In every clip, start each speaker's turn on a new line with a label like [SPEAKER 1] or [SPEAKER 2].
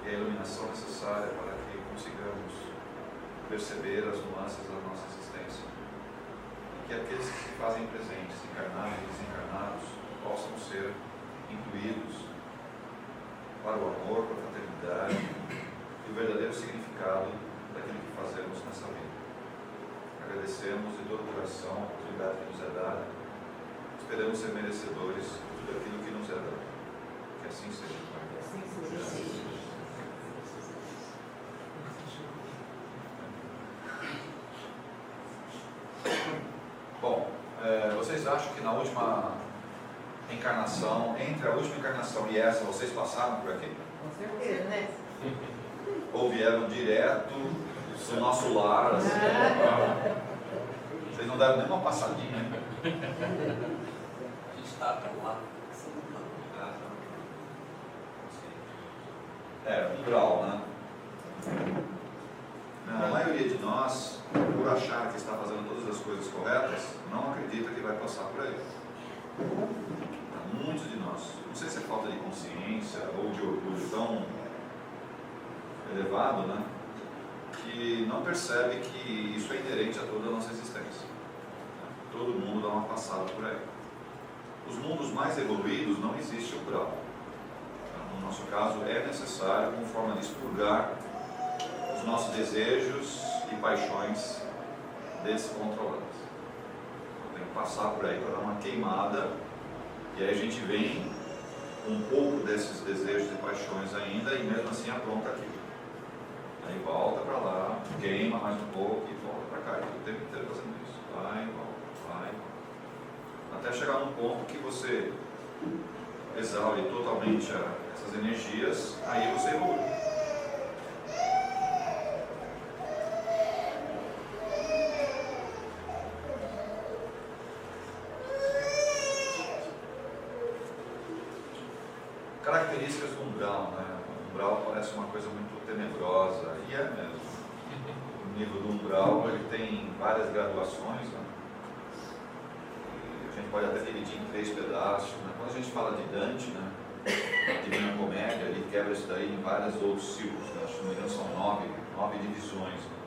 [SPEAKER 1] é a iluminação necessária para que consigamos perceber as nuances da nossa existência. E que aqueles que se fazem presentes, encarnados e desencarnados, possam ser incluídos para o amor, para a fraternidade e o verdadeiro significado daquilo que fazemos nessa vida. Agradecemos de todo o coração a oportunidade que nos é dada. Esperamos ser merecedores de tudo aquilo que nos é dado. Que assim seja. Bom, vocês acham que na última encarnação, entre a última encarnação e essa, vocês passaram por aqui?
[SPEAKER 2] Com certeza, né?
[SPEAKER 1] Ou vieram direto do nosso lar, assim? Vocês não deram nem uma passadinha?
[SPEAKER 3] A gente está lá.
[SPEAKER 1] Um grau, né? A maioria de nós, por achar que está fazendo todas as coisas corretas, não acredita que vai passar por aí. Muitos de nós, não sei se é falta de consciência ou de orgulho tão elevado, né? Que não percebe que isso é inerente a toda a nossa existência. Todo mundo dá uma passada por aí. Os mundos mais evoluídos não existe o grau. No nosso caso, é necessário, como forma de expurgar os nossos desejos e paixões descontroladas. Então, tem que passar por aí para dar uma queimada, e aí a gente vem com um pouco desses desejos e paixões ainda, e mesmo assim apronta aquilo. Aí volta para lá, queima mais um pouco e volta para cá, e o tempo inteiro fazendo isso. Vai e volta, vai e volta. Até chegar num ponto que você exaure totalmente essas energias, aí você evolui. Características do umbral, né? O umbral parece uma coisa muito tenebrosa, e é mesmo. O nível do umbral, ele tem várias graduações, né? A gente pode até dividir em 3 pedaços, né? Quando a gente fala de Dante, né? A Divina Comédia, ele quebra isso daí em vários outros círculos, né? Acho que não me engano são 9 divisões, né?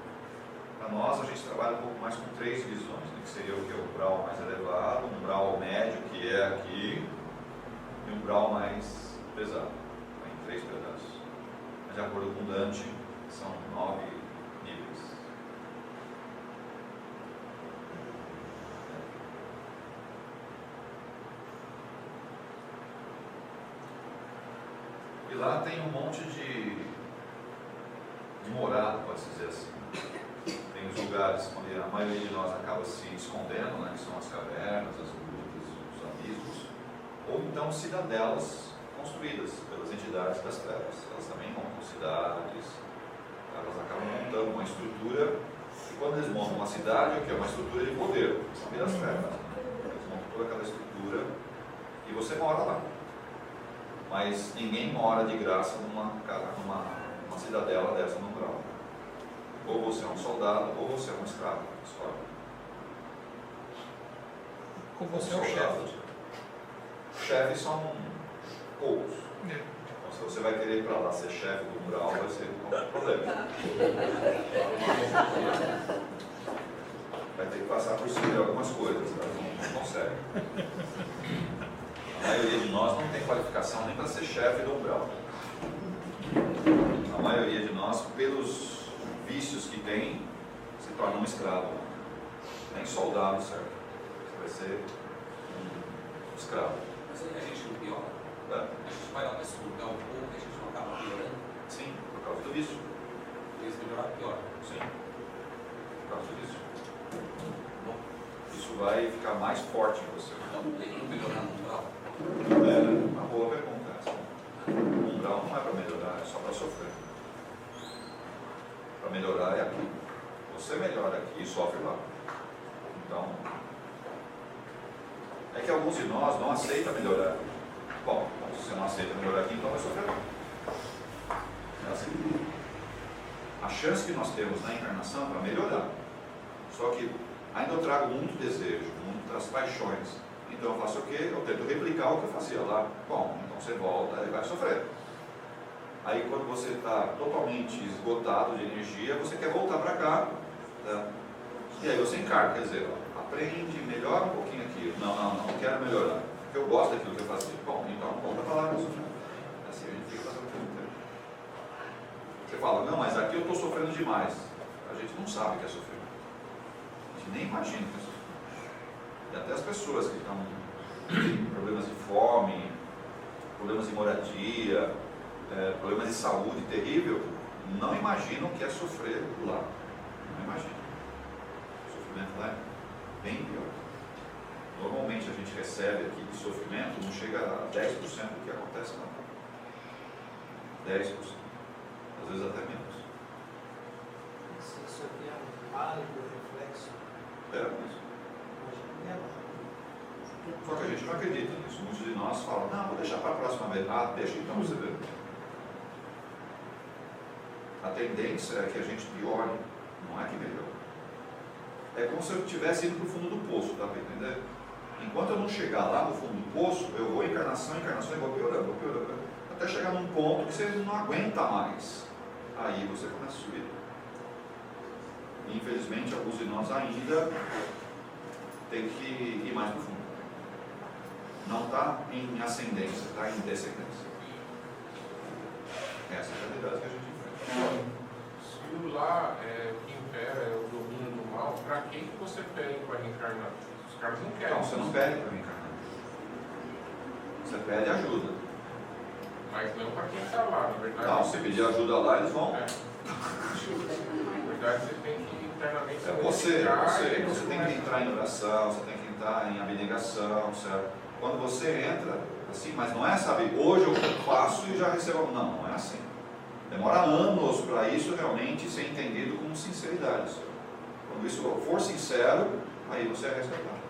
[SPEAKER 1] Para nós, a gente trabalha um pouco mais com 3 divisões, né? Que seria o que é o umbral mais elevado, um umbral médio, que é aqui, e um umbral mais pesado, em 3 pedaços. Mas, de acordo com Dante, são 9 níveis. E lá tem um monte de morada, pode-se dizer assim. Tem os lugares onde a maioria de nós acaba se escondendo, né, que são as cavernas, as grutas, os abismos, ou então cidadelas construídas pelas entidades das trevas. Elas também montam cidades, elas acabam montando uma estrutura, e quando eles montam uma cidade, o que é uma estrutura de poder, são das trevas. Eles montam toda aquela estrutura e você mora lá. Mas ninguém mora de graça numa cidadela dessa no grau. Ou você é um soldado, ou você é um escravo. Escolhe.
[SPEAKER 4] Ou você é o chefe.
[SPEAKER 1] Chefes são poucos. Então, se você vai querer ir para lá ser chefe do umbral, vai ser um problema. Vai ter que passar por cima de algumas coisas, tá? Não consegue. A maioria de nós não tem qualificação nem para ser chefe do umbral. A maioria de nós, pelos vícios que tem, se torna um escravo. Nem soldado, certo? Você vai ser um escravo.
[SPEAKER 3] Mas a gente não piora.
[SPEAKER 1] É.
[SPEAKER 3] A gente vai lá para expurgar um pouco e a gente não acaba piorando.
[SPEAKER 1] Sim, por causa do vício.
[SPEAKER 3] E se melhorar, pior.
[SPEAKER 1] Sim, por causa do vício. Bom, isso vai ficar mais forte em você.
[SPEAKER 3] Então não tem que melhorar no grau.
[SPEAKER 1] É uma boa pergunta essa. O umbral não é para melhorar, é só para sofrer. Para melhorar é aqui. Você melhora aqui e sofre lá. Então, é que alguns de nós não aceitam melhorar. Bom, se você não aceita melhorar aqui, então vai sofrer lá. É assim. A chance que nós temos na encarnação é para melhorar. Só que ainda eu trago muito desejo, muitas paixões. Então eu faço o quê? Eu tento replicar o que eu fazia lá. Bom, então você volta e vai sofrer. Aí quando você está totalmente esgotado de energia, você quer voltar para cá, tá? E aí você encarga, quer dizer, ó, aprende, melhora um pouquinho aqui. Não quero melhorar, porque eu gosto daquilo que eu fazia. Bom, então volta para lá. Assim a gente fica fazendo o tempo. Você fala, não, mas aqui eu estou sofrendo demais. A gente não sabe o que é sofrer. A gente nem imagina o que é sofrer. E até as pessoas que estão com problemas de fome, problemas de moradia, problemas de saúde terrível, não imaginam o que é sofrer lá. Não imaginam. O sofrimento lá é bem pior. Normalmente a gente recebe aqui de sofrimento, não chega a 10% do que acontece lá. 10%. Às vezes até menos.
[SPEAKER 4] Isso aqui é um pálido reflexo.
[SPEAKER 1] Mesmo. Só que a gente não acredita nisso. Muitos de nós falam, não, vou deixar para a próxima vez. Ah, deixa então você ver. A tendência é que a gente piore, não é que melhore. É como se eu tivesse ido para o fundo do poço, dá para entender? Enquanto eu não chegar lá no fundo do poço, eu vou encarnação e vou piorando, até chegar num ponto que você não aguenta mais. Aí você começa a subir. E, infelizmente, alguns de nós ainda tem que ir mais para o fundo. Não está em ascendência, está em descendência. Essa é a realidade que a gente enfrenta.
[SPEAKER 2] Se o lá que impera é o domínio do mal, para quem que você pede para reencarnar? Os caras não querem.
[SPEAKER 1] Não, você não pede para reencarnar. Você pede ajuda.
[SPEAKER 2] Mas não para quem está lá, na verdade.
[SPEAKER 1] Não, você pedir ajuda lá, eles vão.
[SPEAKER 2] Na verdade, você tem que internamente
[SPEAKER 1] Você tem que entrar em oração, você tem que entrar em abnegação, certo? Quando você entra, assim, mas não é, sabe, hoje eu faço e já recebo. Não é assim. Demora anos para isso realmente ser entendido com sinceridade. Certo? Quando isso for sincero, aí você é resgatado.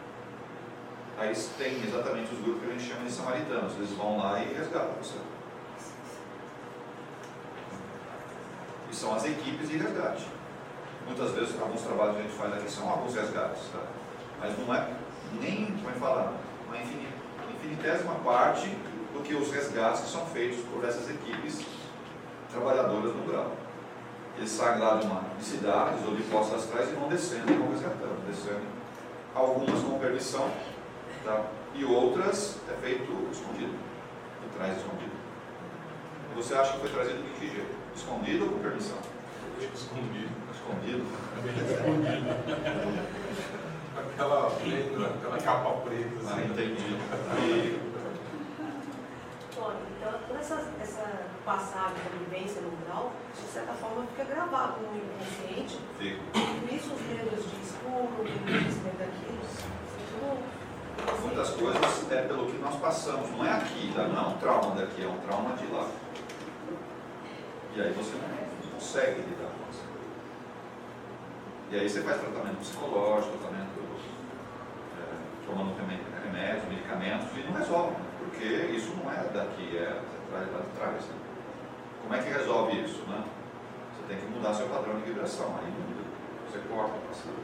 [SPEAKER 1] Aí tem exatamente os grupos que a gente chama de samaritanos. Eles vão lá e resgatam você. E são as equipes de resgate. Muitas vezes, alguns trabalhos que a gente faz aqui são alguns resgates, tá? Mas não é nem, como é falar, uma infinitésima parte do que os resgates que são feitos por essas equipes trabalhadoras no grau. Eles saem lá de cidades ou de postos astrais e vão descendo e vão resgatando, descendo. Algumas com permissão, tá? E outras é feito escondido, de trás escondido. E você acha que foi trazido de que jeito? Escondido ou com permissão?
[SPEAKER 2] Escondido.
[SPEAKER 1] Escondido.
[SPEAKER 2] Aquela capa preta.
[SPEAKER 1] Ah, entendi.
[SPEAKER 5] Bom, então toda essa passagem da vivência no grau, de certa forma, fica gravado no inconsciente.
[SPEAKER 1] Fico.
[SPEAKER 5] Por isso os medos de escuro, medos daquilo, tudo.
[SPEAKER 1] Muitas coisas é pelo que nós passamos, não é aqui, tá? Não é um trauma daqui, é um trauma de lá. E aí você não consegue lidar com isso. E aí você faz tratamento psicológico, tomando remédios, medicamentos, e não resolve, porque isso não é daqui, é lá de trás. Né? Como é que resolve isso? Né? Você tem que mudar seu padrão de vibração, aí muda, você corta o passado.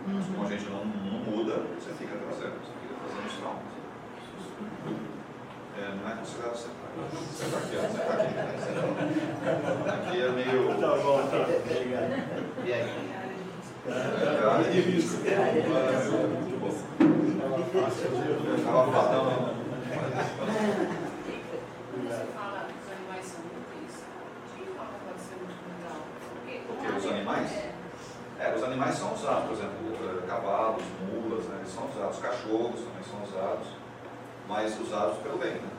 [SPEAKER 1] Mas como a gente não muda, você fica trazendo os traumas. Não é considerado separado. Aqui é meio.
[SPEAKER 6] Tá bom, tá. Obrigado. E aí?
[SPEAKER 1] Muito bom. Estava falando.
[SPEAKER 7] Quando você fala que os animais são úteis, de que forma pode ser útil no grau?
[SPEAKER 1] Porque os animais? Os animais são usados, por exemplo, cavalos, mulas, né, eles são usados, cachorros também são usados, mas usados pelo bem, né?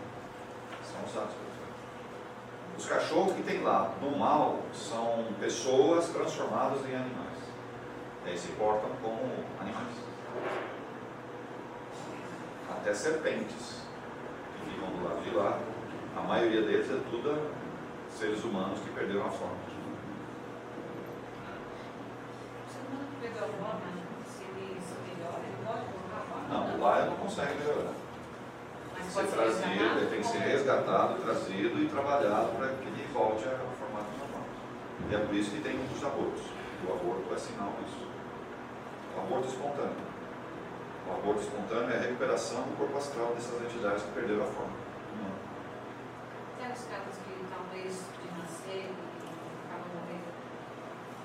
[SPEAKER 1] São usados pelo bem. Os cachorros que tem lá, no mal, são pessoas transformadas em animais. E aí se portam como animais. Até serpentes que ficam do lado de lá, a maioria deles é tudo seres humanos que perderam a forma.
[SPEAKER 7] Você não perdeu a forma, se ele se melhora, ele pode voltar a forma?
[SPEAKER 1] Não, lá ele não consegue melhorar.
[SPEAKER 7] Mas
[SPEAKER 1] Ser
[SPEAKER 7] pode
[SPEAKER 1] trazido, ele tem que ser resgatado, trazido e trabalhado para que ele volte ao formato normal. E é por isso que tem muitos abortos. O aborto é sinal disso. O aborto espontâneo. O aborto espontâneo é a recuperação do corpo astral dessas entidades que perderam a forma.
[SPEAKER 7] Tem os casos que talvez de nascer e acabam morrendo.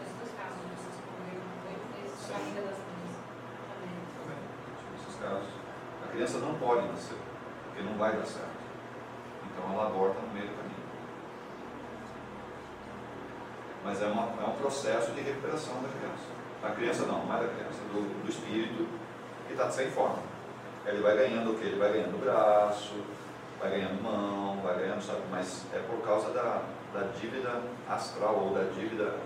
[SPEAKER 7] Esses dois casos de pessoas que morreram com 8 meses na barriga das mães também.
[SPEAKER 1] Nesses casos, a criança não pode nascer, porque não vai dar certo. Então ela aborta no meio do caminho. Mas é um processo de recuperação da criança. A criança não é da criança, do espírito que está sem forma. Ele vai ganhando o quê? Ele vai ganhando braço, vai ganhando mão, vai ganhando, sabe? Mas é por causa da dívida astral ou da dívida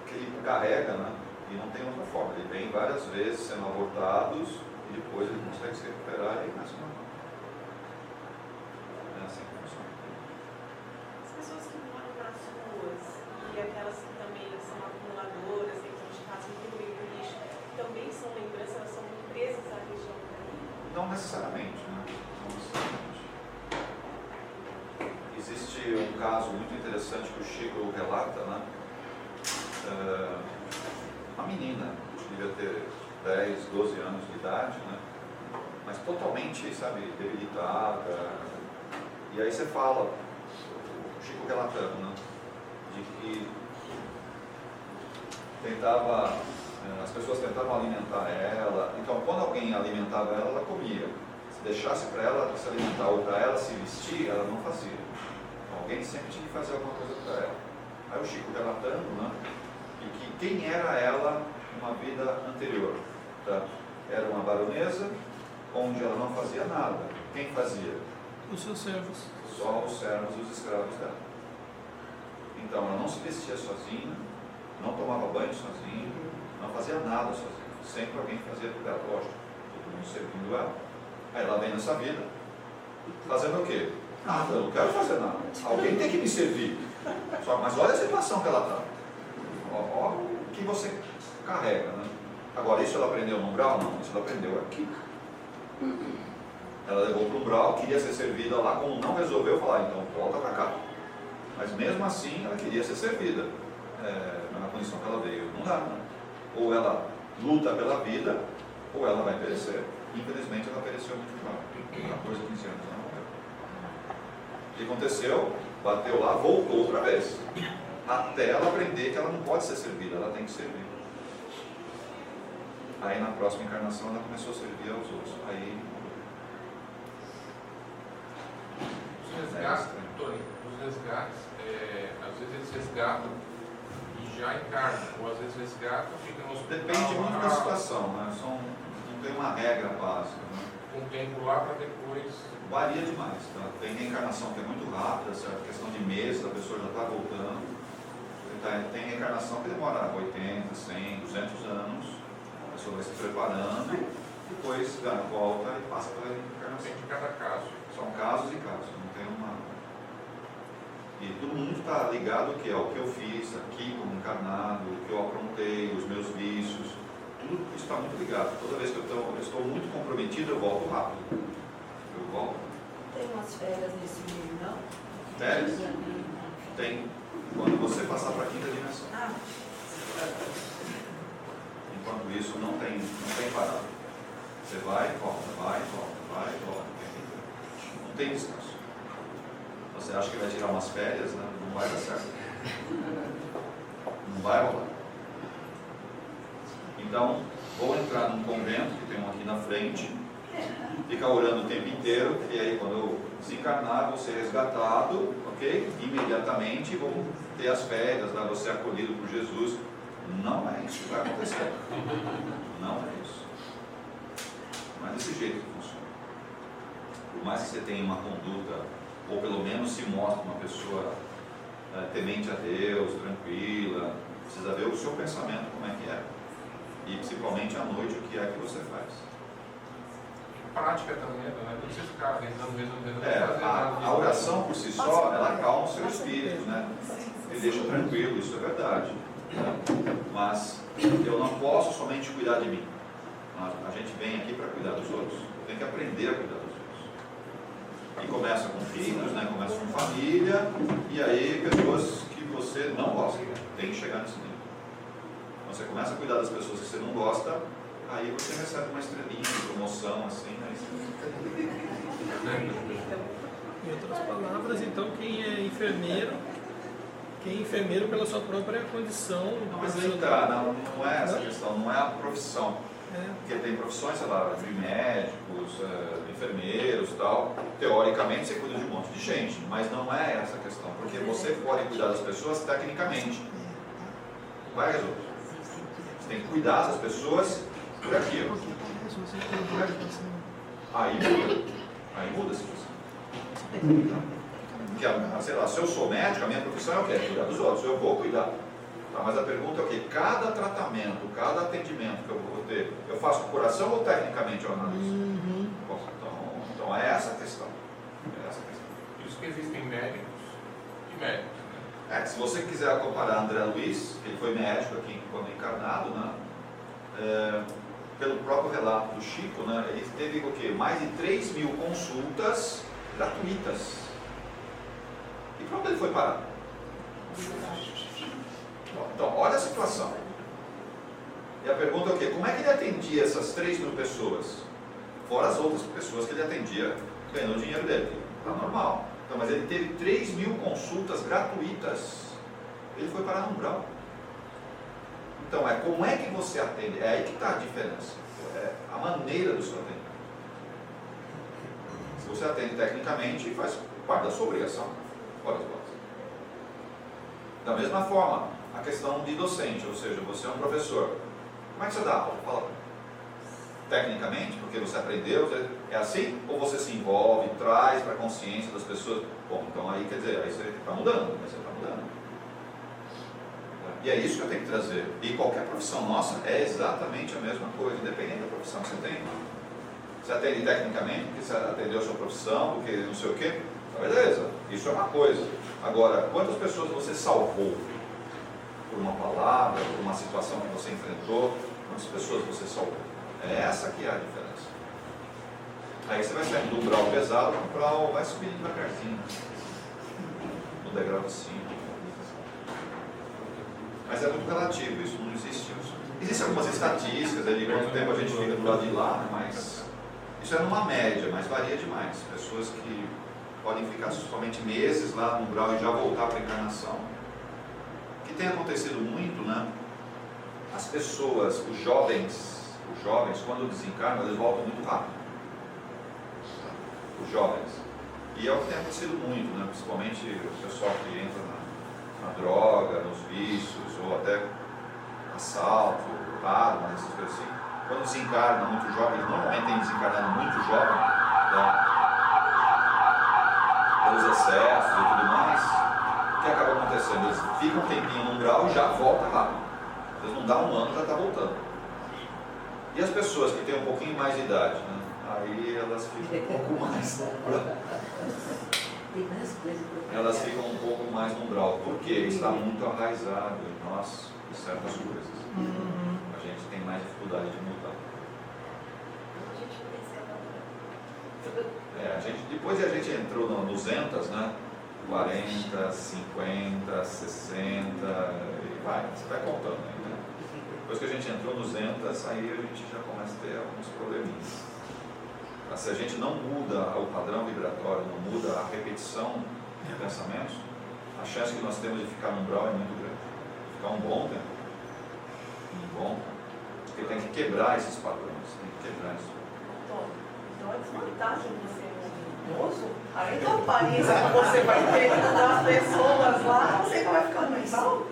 [SPEAKER 1] que ele carrega, né? E não tem outra forma. Ele vem várias vezes sendo abortados e depois ele consegue se recuperar e nasce normal. É assim que funciona.
[SPEAKER 8] As pessoas que moram nas ruas e aquelas que também são acumuladoras, que estão de casa muito meio do lixo, também são lembranças, elas são muito presas à região dali?
[SPEAKER 1] Não necessariamente, né? Não necessariamente. Existe um caso muito interessante que o Chico relata, né? Uma menina, que devia ter 10, 12 anos de idade, né? Mas totalmente, sabe, debilitada. E aí você fala, o Chico relatando, né? De que as pessoas tentavam alimentar ela. Então, quando alguém alimentava ela, ela comia. Se deixasse para ela se alimentar ou para ela se vestir, ela não fazia. Então, alguém sempre tinha que fazer alguma coisa para ela. Aí o Chico relatando, né? E que quem era ela numa vida anterior? Tá? Era uma baronesa, onde ela não fazia nada. Quem fazia?
[SPEAKER 9] Os seus servos.
[SPEAKER 1] Só os servos e os escravos dela. Então ela não se vestia sozinha, não tomava banho sozinha, não fazia nada sozinha. Sempre alguém fazia por ela, lógico, todo mundo servindo ela. Aí ela vem nessa vida, fazendo o quê? Nada, eu não quero fazer nada. Alguém tem que me servir. Mas olha a situação que ela está. Olha o que você carrega, né? Agora, isso ela aprendeu no umbral? Não, isso ela aprendeu aqui. Ela levou para o umbral, queria ser servida lá, como não resolveu, falar, então volta para cá. Mas mesmo assim, ela queria ser servida, na condição que ela veio. Não dá, né? Ou ela luta pela vida, ou ela vai perecer. Infelizmente, ela pereceu muito jovem, 14, 15 anos, ela morreu. O que aconteceu? Bateu lá, voltou outra vez. Até ela aprender que ela não pode ser servida, ela tem que servir. Aí na próxima encarnação ela começou a servir aos outros. Aí
[SPEAKER 2] os resgates, às vezes eles resgatam e já encarnam, ou às vezes resgatam e ficam no hospital.
[SPEAKER 1] Depende muito da situação, né? Não tem uma regra básica, né?
[SPEAKER 2] Um tempo lá para depois.
[SPEAKER 1] Varia demais, tá? Tem reencarnação que é muito rápida, certo? Questão de meses, a pessoa já está voltando. Tem reencarnação que demora 80, 100, 200 anos, a pessoa vai se preparando, depois volta e passa pela reencarnação.
[SPEAKER 2] Tem de cada caso.
[SPEAKER 1] São casos e casos, não tem uma. E todo mundo está ligado ao que eu fiz aqui como encarnado, o que eu aprontei, os meus vícios, tudo isso está muito ligado. Toda vez que eu estou muito comprometido, eu volto rápido. Eu volto.
[SPEAKER 5] Tem umas férias nesse meio, não?
[SPEAKER 1] Férias? Tem. Quando você passar para a quinta dimensão. Enquanto isso, não tem parada. Você vai e volta, vai e volta, vai e volta. Não tem descanso. Você acha que vai tirar umas férias, né? Não vai dar certo. Não vai rolar. Então, vou entrar num convento, que tem um aqui na frente, ficar orando o tempo inteiro, e aí quando eu desencarnar, vou ser resgatado, ok? Imediatamente vou ter as férias, né? Vou ser acolhido por Jesus. Não é isso que vai acontecer. Não é isso. Não é desse jeito que funciona. Por mais que você tenha uma conduta, ou pelo menos se mostre uma pessoa temente a Deus, tranquila, precisa ver o seu pensamento, como é que é. E principalmente à noite, o que é que você faz.
[SPEAKER 2] Prática também, né? Não precisa ficar rezando, fazer nada.
[SPEAKER 1] A oração por si só, ela acalma o seu espírito, né? E deixa tranquilo, isso é verdade. Mas eu não posso somente cuidar de mim. A gente vem aqui para cuidar dos outros. Eu tenho que aprender a cuidar dos outros. E começa com filhos, né? Começa com família, e aí pessoas que você não gosta. Tem que chegar nesse nível. Quando você começa a cuidar das pessoas que você não gosta, aí você recebe uma estrelinha de promoção, assim, né?
[SPEAKER 9] então quem é enfermeiro pela sua própria condição.
[SPEAKER 1] Mas aí tá, não é essa questão, não é a profissão. Porque tem profissões, sei lá, de médicos, enfermeiros e tal. Teoricamente você cuida de um monte de gente, mas não é essa a questão. Porque você pode cuidar das pessoas tecnicamente. Vai resolver. Você tem que cuidar das pessoas por aquilo. Aí muda a situação. Porque, sei lá, se eu sou médico, a minha profissão é o quê? Cuidar dos outros, eu vou cuidar. Tá, mas a pergunta é o quê? Cada tratamento, cada atendimento que eu vou ter, eu faço com o coração ou tecnicamente eu analiso? Bom, então é essa a questão.
[SPEAKER 2] Por isso que existem médicos e médicos.
[SPEAKER 1] Se você quiser comparar André Luiz, ele foi médico aqui quando encarnado, né? Pelo próprio relato do Chico, né? Ele teve o quê? Mais de 3.000 consultas gratuitas. E para onde ele foi parar? Então, olha a situação. E a pergunta é o quê? Como é que ele atendia essas 3.000 pessoas? Fora as outras pessoas que ele atendia ganhando o dinheiro dele. Está normal. Então, mas ele teve 3.000 consultas gratuitas. Ele foi parar no umbral. Então, como é que você atende? É aí que está a diferença. É a maneira do seu atendimento. Se você atende tecnicamente, faz parte da sua obrigação. Fora as coisas. Da mesma forma, a questão de docente, ou seja, você é um professor. Como é que você dá aula? Fala. Tecnicamente, porque você aprendeu, é assim? Ou você se envolve, traz para a consciência das pessoas? Bom, então aí quer dizer, aí você está mudando, E é isso que eu tenho que trazer. E qualquer profissão nossa é exatamente a mesma coisa, independente da profissão que você tem. Você atende tecnicamente, porque você atendeu a sua profissão, porque não sei o quê. Beleza, isso é uma coisa. Agora, quantas pessoas você salvou? Por uma palavra, por uma situação que você enfrentou, quantas pessoas você salvou? É essa que é a diferença. Aí você vai sair do umbral pesado, o umbral vai subir devagarzinho, no degrau de cima. Mas é muito relativo, isso não existe. Existem algumas estatísticas de quanto tempo a gente fica do lado de lá, mas isso é numa média, mas varia demais. Pessoas que podem ficar somente meses lá no umbral e já voltar para a encarnação. O que tem acontecido muito, né? As pessoas, os jovens, quando desencarnam, eles voltam muito rápido. Os jovens. E é o que tem acontecido muito, né? Principalmente o pessoal que entra na droga, nos vícios, ou até assalto, arma, essas coisas assim. Quando desencarnam muito jovens, normalmente tem desencarnado muito jovem, né? Pelos excessos e tudo mais, o que acaba acontecendo? Eles ficam um tempinho no umbral e já voltam rápido. Eles não dão um ano, já está voltando. E as pessoas que têm um pouquinho mais de idade, né? Aí elas ficam um pouco mais no umbral. Elas ficam um pouco mais no umbral, porque está muito arraizado em nós em certas coisas. A gente tem mais dificuldade de mudar. Depois a gente entrou no 200, né? 40, 50, 60, e vai, você vai contando aí, né? Depois que a gente entrou no 200, aí a gente já começa a ter alguns probleminhas. Mas se a gente não muda o padrão vibratório, não muda a repetição de pensamentos, a chance que nós temos de ficar no umbral é muito grande. Ficar um bom tempo. Porque tem que quebrar esses padrões, tem que quebrar isso.
[SPEAKER 5] Então é desvantagem de ser um idoso, além da aparência que você vai ter das pessoas lá, você vai ficar no umbral?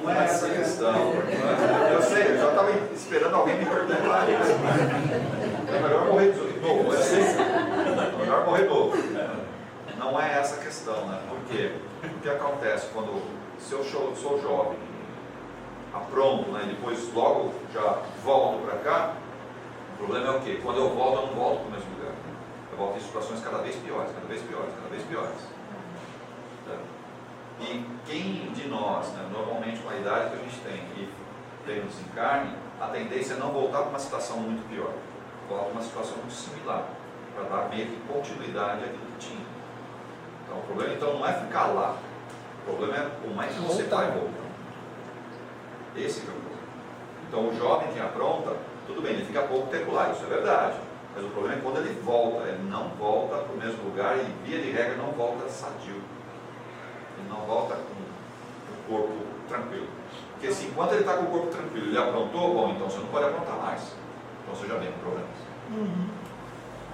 [SPEAKER 1] Não é essa a questão. Eu sei, eu já estava esperando alguém me perguntar isso. É melhor morrer novo, eu sei. É melhor morrer novo. Não é essa a questão, né? Por quê? O que acontece quando, se eu sou jovem, apronto, né? E depois logo já volto para cá, o problema é o quê? Quando eu volto, eu não volto para o mesmo lugar. Eu volto em situações cada vez piores. E quem de nós, né, normalmente com a idade que a gente tem e tem um desencarne, a tendência é não voltar para uma situação muito pior, voltar para uma situação muito similar, para dar meio que continuidade àquilo que tinha. Então o problema então não é ficar lá, o problema é como é que você vai voltar. Esse que é o problema. Então o jovem que apronta, tudo bem, ele fica pouco tempo lá, isso é verdade. Mas o problema é quando ele volta. Ele não volta para o mesmo lugar e, via de regra, não volta sadio. Ele não volta com o corpo tranquilo. Porque se enquanto ele está com o corpo tranquilo, ele aprontou, bom, então você não pode aprontar mais. Então você já vem com problemas.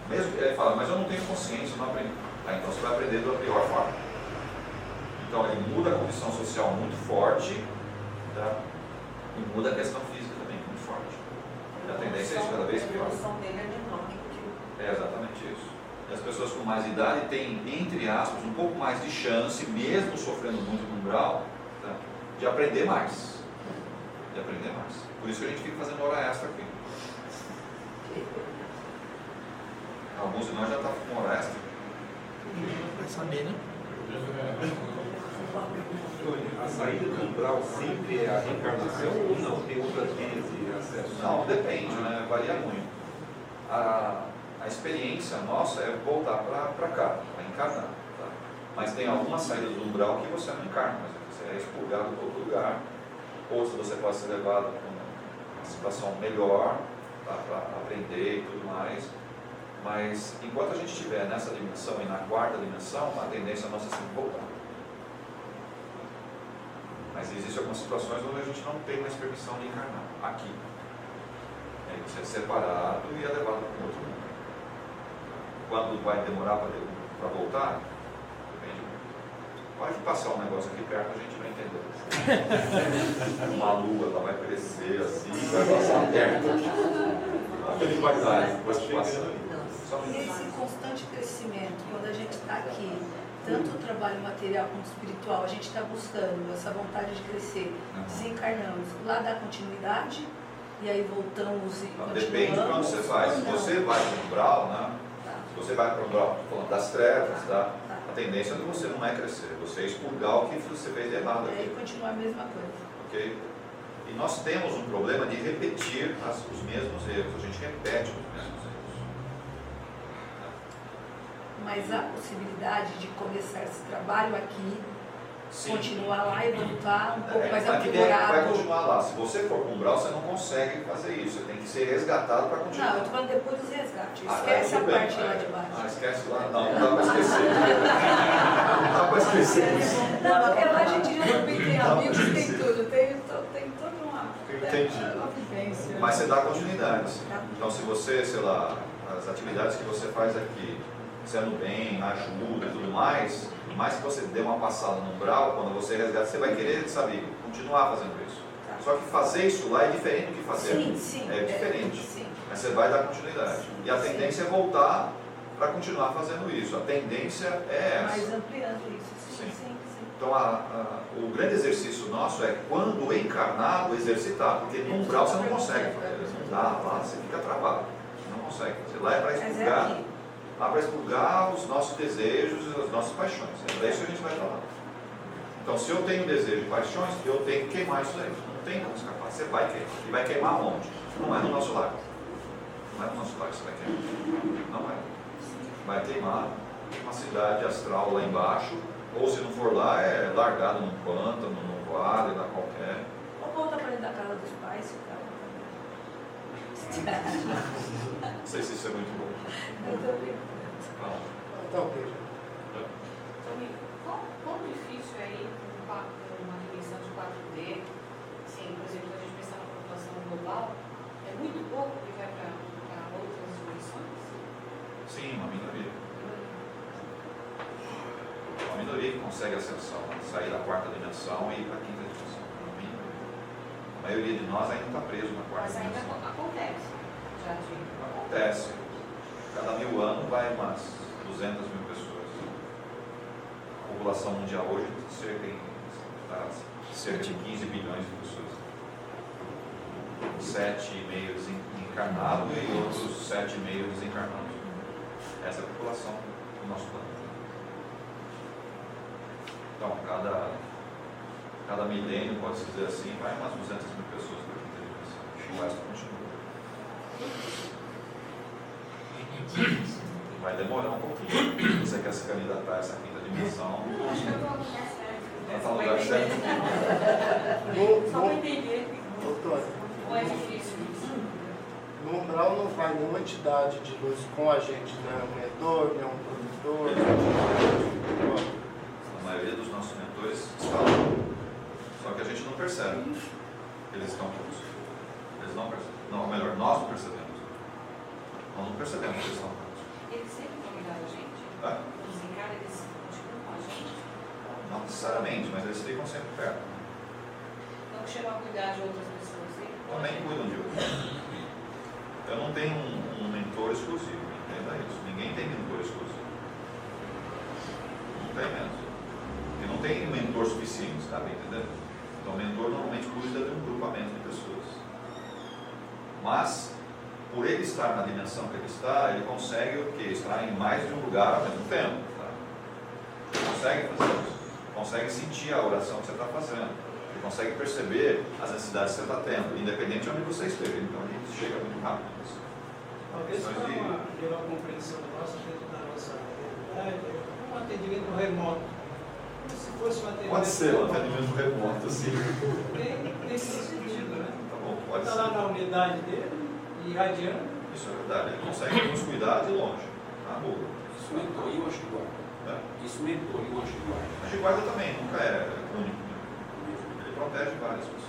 [SPEAKER 1] Mesmo que ele fala, mas eu não tenho consciência, eu não aprendi. Então você vai aprender da pior forma. Então ele muda a condição social muito forte, tá? E muda a questão física também muito forte. E a tendência é isso, cada vez pior.
[SPEAKER 5] A evolução dele é menor que
[SPEAKER 1] É exatamente isso. E as pessoas com mais idade têm, entre aspas, um pouco mais de chance, mesmo sofrendo muito no umbral, tá? De aprender mais. De aprender mais. Por isso que a gente fica fazendo hora extra aqui. Alguns de nós já estão com hora extra.
[SPEAKER 9] Vai saber, né?
[SPEAKER 10] A saída do umbral sempre é a reencarnação ou não? Tem outras vias de acesso?
[SPEAKER 1] Não, depende, né? Varia muito. A experiência nossa é voltar para cá, para encarnar. Tá? Mas tem algumas saídas do umbral que você não encarna, mas você é expurgado para outro lugar. Ou se você pode ser levado para uma situação melhor, tá? Para aprender e tudo mais. Mas enquanto a gente estiver nessa dimensão e na quarta dimensão, a tendência nossa é sempre voltar. Mas existem algumas situações onde a gente não tem mais permissão de encarnar. Aqui. Aí você é separado e é levado para um outro mundo. Quando vai demorar para voltar? Depende muito. Pode passar um negócio aqui perto, a gente vai entender. Uma lua, ela vai crescer assim, vai passar perto aqui. Aquele paisagem, depois passa.
[SPEAKER 5] E esse constante crescimento, quando a gente está aqui, tanto o trabalho material quanto espiritual, a gente está buscando essa vontade de crescer, desencarnamos, lá dá continuidade, e aí voltamos e continuamos.
[SPEAKER 1] Depende de onde você vai. Se você vai para o umbral, né? Se você vai para o umbral, falando das trevas, tá? A tendência de você não é crescer, você é expurgar o que você fez de errado aqui.
[SPEAKER 5] E aí continua a mesma coisa.
[SPEAKER 1] Ok? E nós temos um problema de repetir os mesmos erros, a gente repete os mesmos erros.
[SPEAKER 5] Mas há possibilidade de começar esse trabalho aqui,
[SPEAKER 1] Sim.
[SPEAKER 5] continuar lá e voltar um pouco mais
[SPEAKER 1] A ideia é que vai
[SPEAKER 5] aprimorado.
[SPEAKER 1] continuar lá. Se você for para o umbral, você não consegue fazer isso. Você tem que ser resgatado para continuar.
[SPEAKER 5] Não, eu estou falando depois dos resgates.
[SPEAKER 1] Ah,
[SPEAKER 5] Esquece a
[SPEAKER 1] tudo bem.
[SPEAKER 5] parte lá de baixo.
[SPEAKER 1] Esquece lá. Não dá para esquecer. Não dá para esquecer isso.
[SPEAKER 5] Não, porque lá a gente já também tem amigos, tem tudo. Tem toda uma vivência.
[SPEAKER 1] Mas você dá continuidade. Então, se você, sei lá, as atividades que você faz aqui, sendo bem, ajuda e tudo mais que você dê uma passada no umbral, quando você resgata, você vai querer, sabe, continuar fazendo isso. Só que fazer isso lá é diferente do que fazer aqui.
[SPEAKER 5] Sim,
[SPEAKER 1] é diferente.
[SPEAKER 5] Sim.
[SPEAKER 1] Mas você vai dar continuidade. E a tendência é voltar para continuar fazendo isso. A tendência é essa.
[SPEAKER 5] Mas ampliando isso.
[SPEAKER 1] Sim.
[SPEAKER 5] Sim.
[SPEAKER 1] Então, o grande exercício nosso é, quando encarnado, exercitar. Porque no umbral você não consegue fazer. Não dá, lá você fica travado. Você não consegue fazer. Lá é para expurgar. Lá para expurgar os nossos desejos e as nossas paixões. É para isso que a gente vai falar. Então, se eu tenho desejo e paixões, eu tenho que queimar isso aí. Não tem como escapar. Você vai queimar. E vai queimar onde? Não é no nosso lar. Não é no nosso lar que você vai queimar. Não é. Vai queimar uma cidade astral lá embaixo. Ou se não for lá, é largado num pântano, num vale, lá qualquer.
[SPEAKER 5] Ou volta para dentro da casa dos pais, se
[SPEAKER 1] Não sei se isso é muito bom.
[SPEAKER 5] Eu também.
[SPEAKER 10] Tá ok.
[SPEAKER 7] Quão difícil é ir para uma dimensão de 4D? Sim, por exemplo, a gente pensar na população global, é muito pouco que vai para outras dimensões?
[SPEAKER 1] Sim, uma minoria. Uma minoria que consegue ascensão, sair da quarta dimensão e ir para a quinta dimensão. A maioria de nós ainda está preso na quarta
[SPEAKER 7] Mas ainda
[SPEAKER 1] dimensão.
[SPEAKER 7] acontece. Já de...
[SPEAKER 1] Acontece. Cada 1000 anos vai umas 200 mil pessoas. A população mundial hoje está cerca de 15 bilhões de pessoas. 7,5 encarnados e outros 7,5 desencarnados. Essa é a população do nosso planeta. Então, cada milênio, pode-se dizer assim, vai umas 200 mil pessoas para a quinta dimensão. O resto continua. Vai demorar um pouquinho. Se você quer se candidatar a essa quinta dimensão,
[SPEAKER 7] Não, acho que eu vou no lugar certo.
[SPEAKER 1] está no lugar certo.
[SPEAKER 7] Só para entender.
[SPEAKER 10] Doutor,
[SPEAKER 7] Ou é difícil isso?
[SPEAKER 6] No umbral não vai nenhuma entidade de luz com a gente, não é um mentor, não é um produtor, não é
[SPEAKER 1] A maioria dos nossos mentores estão lá. Só que a gente não percebe que eles estão conosco. Eles não percebem. Não, melhor, nós não percebemos. Nós não percebemos que eles estão conosco.
[SPEAKER 7] Eles sempre vão cuidar da gente?
[SPEAKER 1] Tá?
[SPEAKER 7] Os encaras, eles continuam com a gente?
[SPEAKER 1] Não necessariamente, mas eles ficam sempre perto.
[SPEAKER 7] Não chegam a cuidar de outras pessoas?
[SPEAKER 1] Também cuidam de outros. Eu não tenho um mentor exclusivo, entenda isso. Ninguém tem mentor exclusivo. Não tem mesmo. E não tem mentor suficiente, tá bem entendendo? Então o mentor normalmente cuida de um grupamento de pessoas. Mas, por ele estar na dimensão que ele está, ele consegue o quê? Estar em mais de um lugar ao mesmo tempo. Tá? Ele consegue fazer isso. Consegue sentir a oração que você está fazendo. Ele consegue perceber as necessidades que você está tendo, independente de onde você esteja. Então a gente chega muito rápido nisso.
[SPEAKER 9] Talvez para uma melhor compreensão nossa dentro da nossa realidade, um atendimento remoto. Como se fosse um atendimento
[SPEAKER 1] Pode ser um atendimento remoto, sim.
[SPEAKER 9] Tem esse sentido, né?
[SPEAKER 1] Tá bom, pode
[SPEAKER 9] Está
[SPEAKER 1] ser.
[SPEAKER 9] lá na unidade dele, irradiando.
[SPEAKER 1] Isso é verdade. Ele consegue nos cuidar de longe. Tá bom.
[SPEAKER 3] Isso mentor e o anjo de guarda. Isso mentor e o anjo de guarda.
[SPEAKER 1] A de guarda também nunca é único. Ele protege várias pessoas.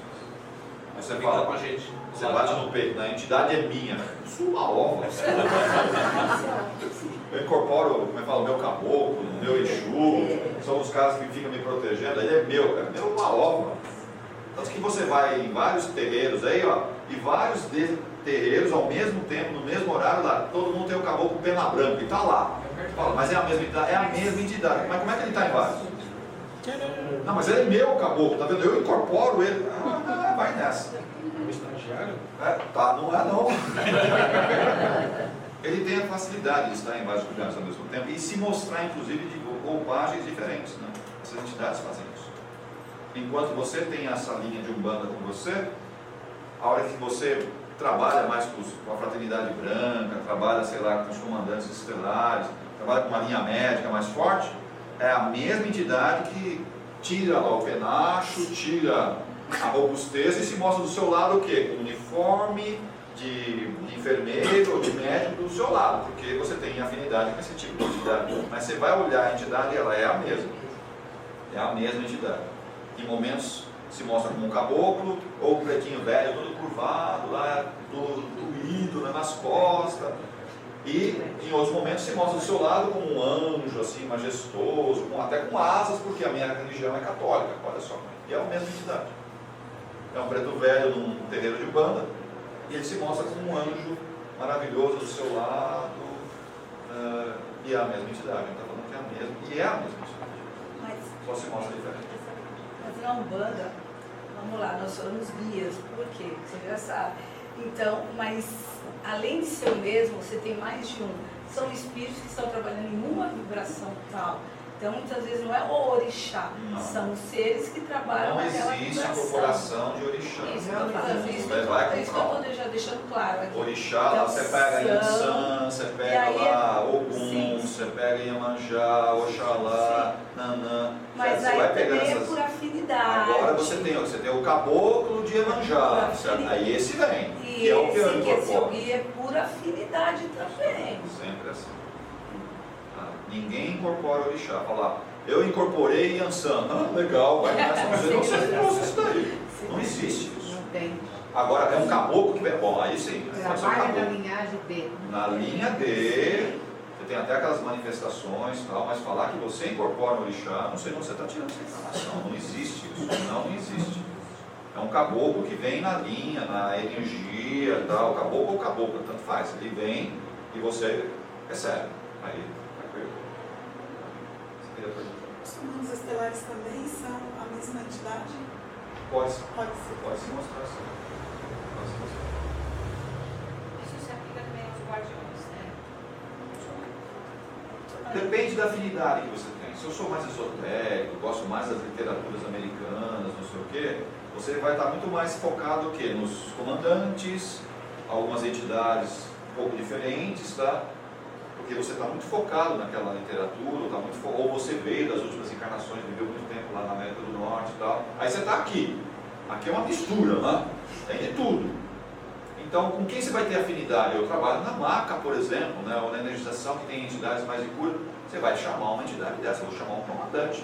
[SPEAKER 1] Aí você
[SPEAKER 3] Fica
[SPEAKER 1] fala,
[SPEAKER 3] com a gente.
[SPEAKER 1] você bate no peito, a entidade é minha. Isso é uma ova. Eu incorporo, como é que fala, o meu caboclo, o meu Exu, são os caras que ficam me protegendo, ele é meu uma ova. Tanto que você vai em vários terreiros aí, ó, e vários terreiros ao mesmo tempo, no mesmo horário, lá, todo mundo tem o caboclo pena branca e tá lá. Fala, mas é a mesma entidade? É a mesma entidade. Mas como é que ele está em vários? Não, mas ele é meu caboclo, tá vendo? Eu incorporo ele. Vai nessa.
[SPEAKER 9] Um estagiário.
[SPEAKER 1] Tá, não é não. Ele tem a facilidade de estar em vários lugares ao mesmo tempo e se mostrar, inclusive, de roupagens diferentes. Né? Essas entidades fazem isso. Enquanto você tem essa linha de Umbanda com você, a hora que você trabalha mais com a fraternidade branca, trabalha, sei lá, com os comandantes estelares, trabalha com uma linha médica mais forte, é a mesma entidade que tira lá o penacho, tira a robustez e se mostra do seu lado o quê? O uniforme de enfermeiro ou de médico do seu lado, porque você tem afinidade com esse tipo de entidade. Mas você vai olhar a entidade, ela é a mesma. É a mesma entidade. Em momentos se mostra como um caboclo, ou um pretinho velho, todo curvado, lá, todo doído, né, nas costas. E em outros momentos se mostra do seu lado como um anjo, assim, majestoso, até com asas, porque a minha religião é católica, olha só. E é a mesma entidade. É um preto velho num terreiro de Umbanda, e ele se mostra como um anjo maravilhoso do seu lado, e é a mesma entidade. Ele está falando que é a mesma, e é a mesma entidade. Só se mostra diferente.
[SPEAKER 5] Mas na Umbanda, vamos lá, nós somos guias, por quê? Você já sabe. Então, mas além de ser o mesmo, você tem mais de um. São espíritos que estão trabalhando em uma vibração tal. Então, muitas vezes não é o orixá,
[SPEAKER 1] não.
[SPEAKER 5] São os seres que trabalham naquela
[SPEAKER 1] Não existe a
[SPEAKER 5] vibração.
[SPEAKER 1] corporação de orixá.
[SPEAKER 5] Isso que eu estou falando, isso que eu estou já deixando claro aqui.
[SPEAKER 1] Orixá, lá
[SPEAKER 5] Então,
[SPEAKER 1] você pega Yansan, você pega
[SPEAKER 5] aí
[SPEAKER 1] lá
[SPEAKER 5] é-
[SPEAKER 1] Ogum,
[SPEAKER 5] sim.
[SPEAKER 1] você pega Iemanjá, Oxalá, Nanã.
[SPEAKER 5] Mas
[SPEAKER 1] você
[SPEAKER 5] aí
[SPEAKER 1] vai pegar
[SPEAKER 5] também é
[SPEAKER 1] essas...
[SPEAKER 5] por afinidade.
[SPEAKER 1] Agora você tem o caboclo de Iemanjá, certo? Aí esse vem, que é o que eu
[SPEAKER 5] esse que é seu
[SPEAKER 1] incorporo.
[SPEAKER 5] guia é por afinidade também.
[SPEAKER 1] Sempre assim. Tá? Ninguém incorpora orixá. Falar, eu incorporei Yansan. Ah, legal, vai nessa. Você não trouxe isso daí. Não existe isso.
[SPEAKER 11] Não tem.
[SPEAKER 1] Agora é um caboclo que vem. Bom, aí sim. Pode ser um
[SPEAKER 11] Trabalha na
[SPEAKER 1] caboclo.
[SPEAKER 11] linhagem D.
[SPEAKER 1] Na linha D, você tem até aquelas manifestações e tal, mas falar que você incorpora um orixá, não sei de onde você está tirando essa informação. Não existe isso. Não existe. É um caboclo que vem na linha, na energia e tal. Caboclo ou caboclo, tanto faz. Ele vem e você recebe. Aí, vai perguntar. Você queria perguntar?
[SPEAKER 12] Os comandos estelares também são a mesma entidade?
[SPEAKER 1] Pode ser.
[SPEAKER 12] Pode ser.
[SPEAKER 1] Pode se mostrar assim. Pode se mostrar.
[SPEAKER 7] Isso se aplica também aos guardiões, né?
[SPEAKER 1] Depende da afinidade que você tem. Se eu sou mais esotérico, gosto mais das literaturas americanas, não sei o quê, você vai estar muito mais focado o quê? Nos comandantes, algumas entidades um pouco diferentes, tá? Porque você está muito focado naquela literatura, tá muito ou você veio das últimas encarnações, viveu muito tempo lá na América do Norte e tal. Aí você está aqui. Aqui é uma mistura, né? Tem de tudo. Então, com quem você vai ter afinidade? Eu trabalho na MACA, por exemplo, né, ou na energização, que tem entidades mais de cura. Você vai chamar uma entidade dessa, eu vou chamar um comandante.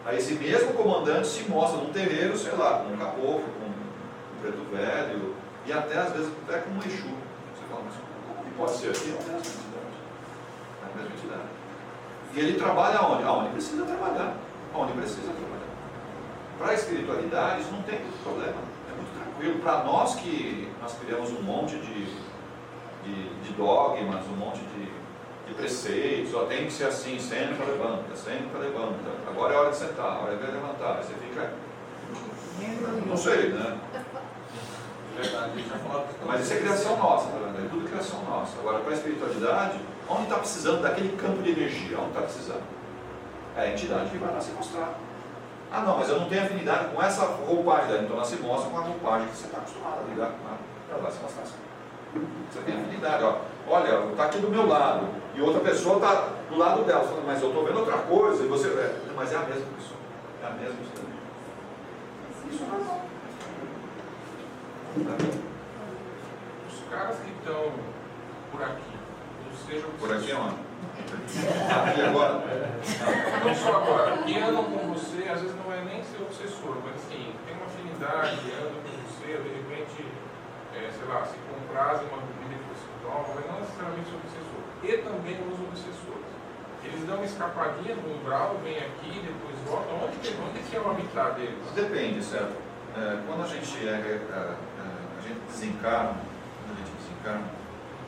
[SPEAKER 1] Aí esse mesmo comandante se mostra num terreiro, sei lá, com um caboclo, com um preto velho, e até às vezes até com um Exu. Você fala, mas como que pode ser aqui? É a mesma entidade. É a mesma entidade. E ele trabalha aonde? Aonde precisa trabalhar. Aonde precisa trabalhar. Para a espiritualidade, isso não tem problema. É muito tranquilo. Para nós que nós criamos um monte de dogmas, um monte de preceitos, só tem que ser assim, senta, levanta, senta, levanta. Agora é hora de sentar, agora é hora de levantar. Aí você fica... Não sei, né? Mas isso é criação nossa, tá vendo? É tudo criação nossa. Agora, para a espiritualidade, onde está precisando daquele campo de energia? Onde está precisando? É a entidade que vai lá se mostrar. Ah não, mas eu não tenho afinidade com essa roupagem. Então ela se mostra com a roupagem que você está acostumado a lidar com ela. Ela vai se mostrar assim. Você tem afinidade, ó. Olha, está aqui do meu lado. E outra pessoa está do lado dela. Falando, mas eu estou vendo outra coisa. E você mas é a mesma pessoa. É a mesma pessoa. Isso é normal.
[SPEAKER 2] Os caras que estão por aqui, não sejam
[SPEAKER 1] por aqui onde? Aqui agora?
[SPEAKER 2] Não só agora. Que andam com você, às vezes não é nem ser obsessor, mas assim, tem uma afinidade, andam com você, de repente, sei lá, se comprazem uma bebida que você toma, mas não necessariamente ser obsessor. E também os obsessores. Eles dão uma escapadinha no umbral, vêm aqui, depois voltam. Onde que é o habitat deles?
[SPEAKER 1] Depende, certo? Quando a gente desencarna,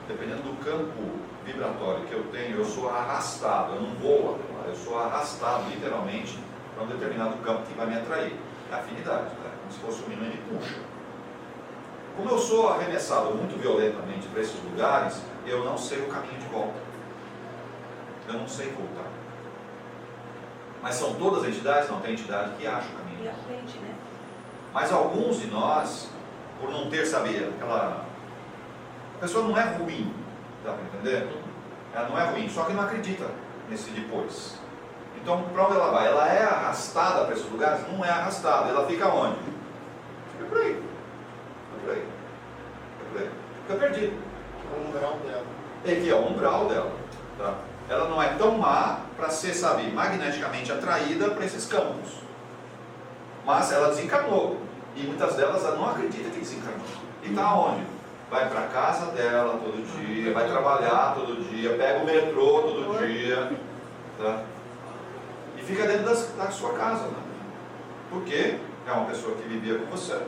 [SPEAKER 1] dependendo do campo vibratório que eu tenho, eu sou arrastado, eu não vou, eu sou arrastado literalmente para um determinado campo que vai me atrair. É afinidade, né? Como se fosse um menino e me puxa. Como eu sou arremessado muito violentamente para esses lugares, eu não sei o caminho de volta. Eu não sei voltar. Mas são todas entidades? Não, tem entidade que acha o caminho.
[SPEAKER 5] E aprende, né?
[SPEAKER 1] Mas alguns de nós, por não ter, saber, a pessoa não é ruim, dá para entender? Ela não é ruim, só que não acredita nesse depois. Então, para onde ela vai? Ela é arrastada para esses lugares? Não é arrastada, ela fica onde? Fica por aí. Fica por aí. Fica por aí. Fica perdida.
[SPEAKER 6] O umbral dela.
[SPEAKER 1] É que é o umbral dela. Tá? Ela não é tão má para ser, sabe, magneticamente atraída para esses campos. Mas ela desencarnou. E muitas delas ela não acredita que desencarnou. E está onde? Vai para a casa dela todo dia, vai trabalhar todo dia, pega o metrô todo dia. Tá? E fica dentro da sua casa. Né? Porque é uma pessoa que vivia com você.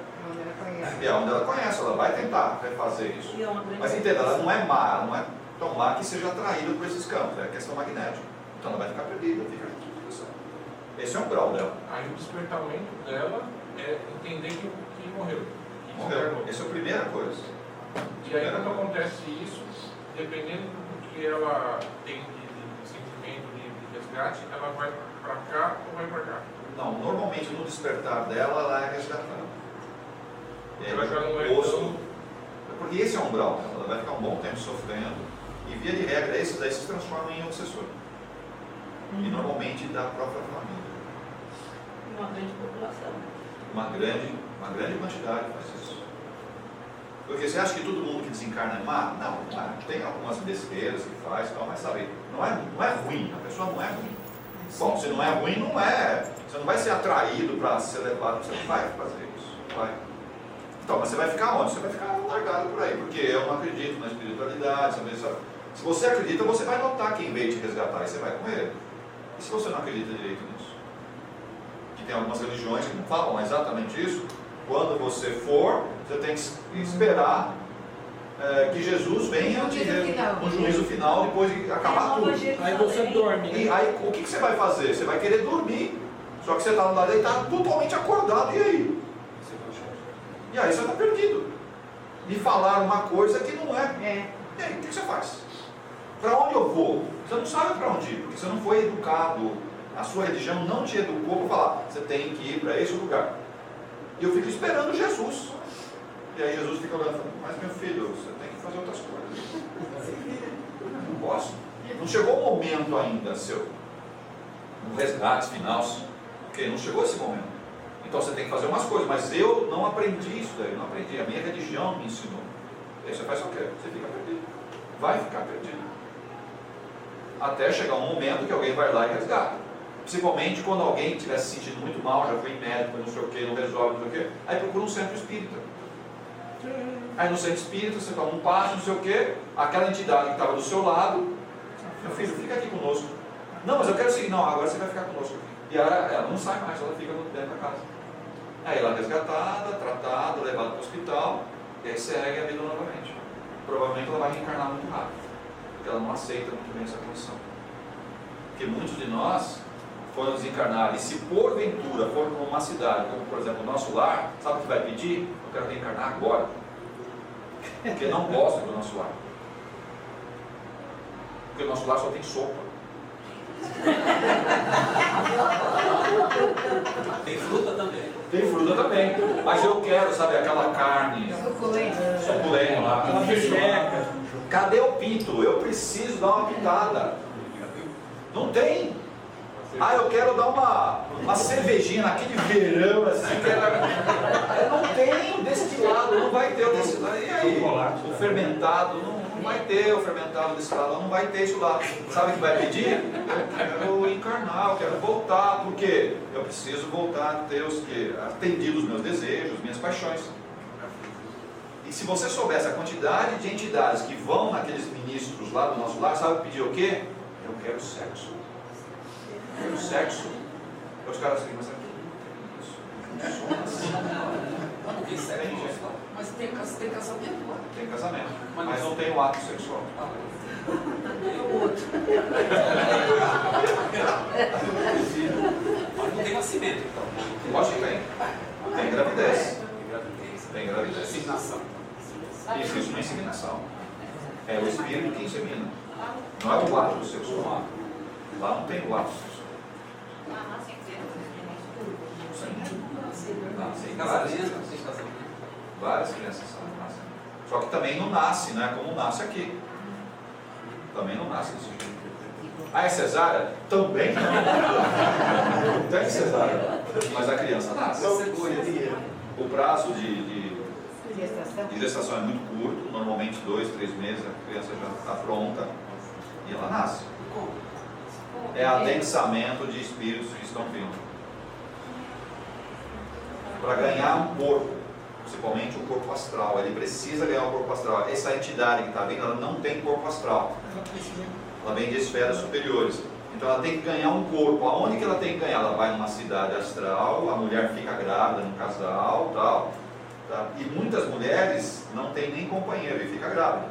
[SPEAKER 1] E é onde ela conhece, ela vai tentar refazer isso. Mas entenda, ela não é má, ela não é tão má que seja atraída por esses campos, é a questão magnética. Então ela vai ficar perdida, fica aqui. Esse é o grau dela.
[SPEAKER 2] Aí o despertamento dela é entender que morreu. Que
[SPEAKER 1] morreu. Essa é a primeira coisa.
[SPEAKER 2] E aí quando acontece isso, dependendo do que ela tem de sentimento, de resgate, ela vai para cá ou vai para cá?
[SPEAKER 1] Não, normalmente no despertar dela, ela é resgatada. Porque esse é o umbral dela, ela vai ficar um bom tempo sofrendo, e via de regra, esses daí se transformam em obsessor. E normalmente da própria família.
[SPEAKER 5] Uma grande população.
[SPEAKER 1] Uma grande quantidade faz isso. Porque você acha que todo mundo que desencarna é má? Não, não é. Tem algumas besteiras que faz, mas sabe, não é ruim, a pessoa não é ruim. Bom, se não é ruim, não é. Você não vai ser atraído para ser levado, você não vai fazer isso. Vai. Então, mas você vai ficar onde? Você vai ficar largado por aí, porque eu não acredito na espiritualidade. Se você acredita, você vai notar quem veio te resgatar e você vai com ele. E se você não acredita direito nisso? Que tem algumas religiões que não falam exatamente isso. Quando você for, você tem que esperar que Jesus venha no juízo final, depois de acabar tudo.
[SPEAKER 9] Aí você dorme.
[SPEAKER 1] E aí o que você vai fazer? Você vai querer dormir. Só que você está lá deitado, totalmente acordado. E aí? E aí você está perdido. Me falaram uma coisa que não é. E aí, o que você faz? Para onde eu vou? Você não sabe para onde ir, porque você não foi educado. A sua religião não te educou para falar, você tem que ir para esse lugar. E eu fico esperando Jesus. E aí Jesus fica olhando e falando, mas meu filho, você tem que fazer outras coisas. Não posso. Não chegou o momento ainda seu. No resgate final. Porque não chegou esse momento. Então você tem que fazer umas coisas, mas eu não aprendi isso daí, não aprendi. A minha religião me ensinou. E aí você faz o quê? Você fica perdido. Vai ficar perdido. Até chegar um momento que alguém vai lá e resgata. Principalmente quando alguém estiver se sentindo muito mal, já foi em médico, não sei o que, não resolve, não sei o que, aí procura um centro espírita. Aí no centro espírita você toma um passe, não sei o que, aquela entidade que estava do seu lado, meu filho, fica aqui conosco. Não, mas eu quero seguir, não, agora você vai ficar conosco aqui. E ela não sai mais, ela fica dentro da casa. Aí ela é resgatada, tratada, levada para o hospital, e aí segue a vida novamente. Provavelmente ela vai reencarnar muito rápido, porque ela não aceita muito bem essa condição. Porque muitos de nós foram desencarnar, e se porventura for para uma cidade, como por exemplo o nosso lar, sabe o que vai pedir? Eu quero reencarnar agora. Porque não gosta do nosso lar. Porque o nosso lar só tem sopa.
[SPEAKER 3] Tem fruta também.
[SPEAKER 1] Tem fruta também. Mas eu quero, sabe, aquela carne suculenta lá. Cadê o pinto? Eu preciso dar uma pitada. Não tem. Ah, eu quero dar uma cervejinha naquele verão assim. Não tem o destilado, não vai ter o destilado. E aí? O fermentado, não vai ter o fermentado destilado, não vai ter isso lá. Sabe o que vai pedir? Eu quero encarnar, eu quero voltar, porque eu preciso voltar a ter atendido os meus desejos, minhas paixões. E se você soubesse a quantidade de entidades que vão naqueles ministros lá do nosso lar, sabe pedir o quê? Eu quero sexo. Eu quero sexo. Os caras assim, mas
[SPEAKER 3] Mas tem casamento lá.
[SPEAKER 1] tem casamento, mas não tem o ato sexual.
[SPEAKER 5] O outro.
[SPEAKER 3] Mas não tem nascimento, então.
[SPEAKER 1] Lógico que tem. Tem gravidez. Tem gravidez.
[SPEAKER 3] Inseminação.
[SPEAKER 1] Isso não é inseminação. É o espírito que insemina. Não é o ato sexual. Lá não tem o ato sexual. Várias crianças nascem. Só que também não nasce, né? Como nasce aqui. Também não nasce desse jeito. Ah, é cesárea? Também não. Não tem cesárea. Mas a criança nasce. O prazo de gestação é muito curto, normalmente 2, 3 meses a criança já está pronta e ela nasce. É adensamento de espíritos que estão vindo. Para ganhar um corpo, principalmente o corpo astral, ele precisa ganhar um corpo astral. Essa entidade que está vindo, ela não tem corpo astral. Ela vem de esferas superiores. Então ela tem que ganhar um corpo. Aonde que ela tem que ganhar? Ela vai numa cidade astral, a mulher fica grávida num casal, tal. Tá? E muitas mulheres não têm nem companheiro e fica grávida.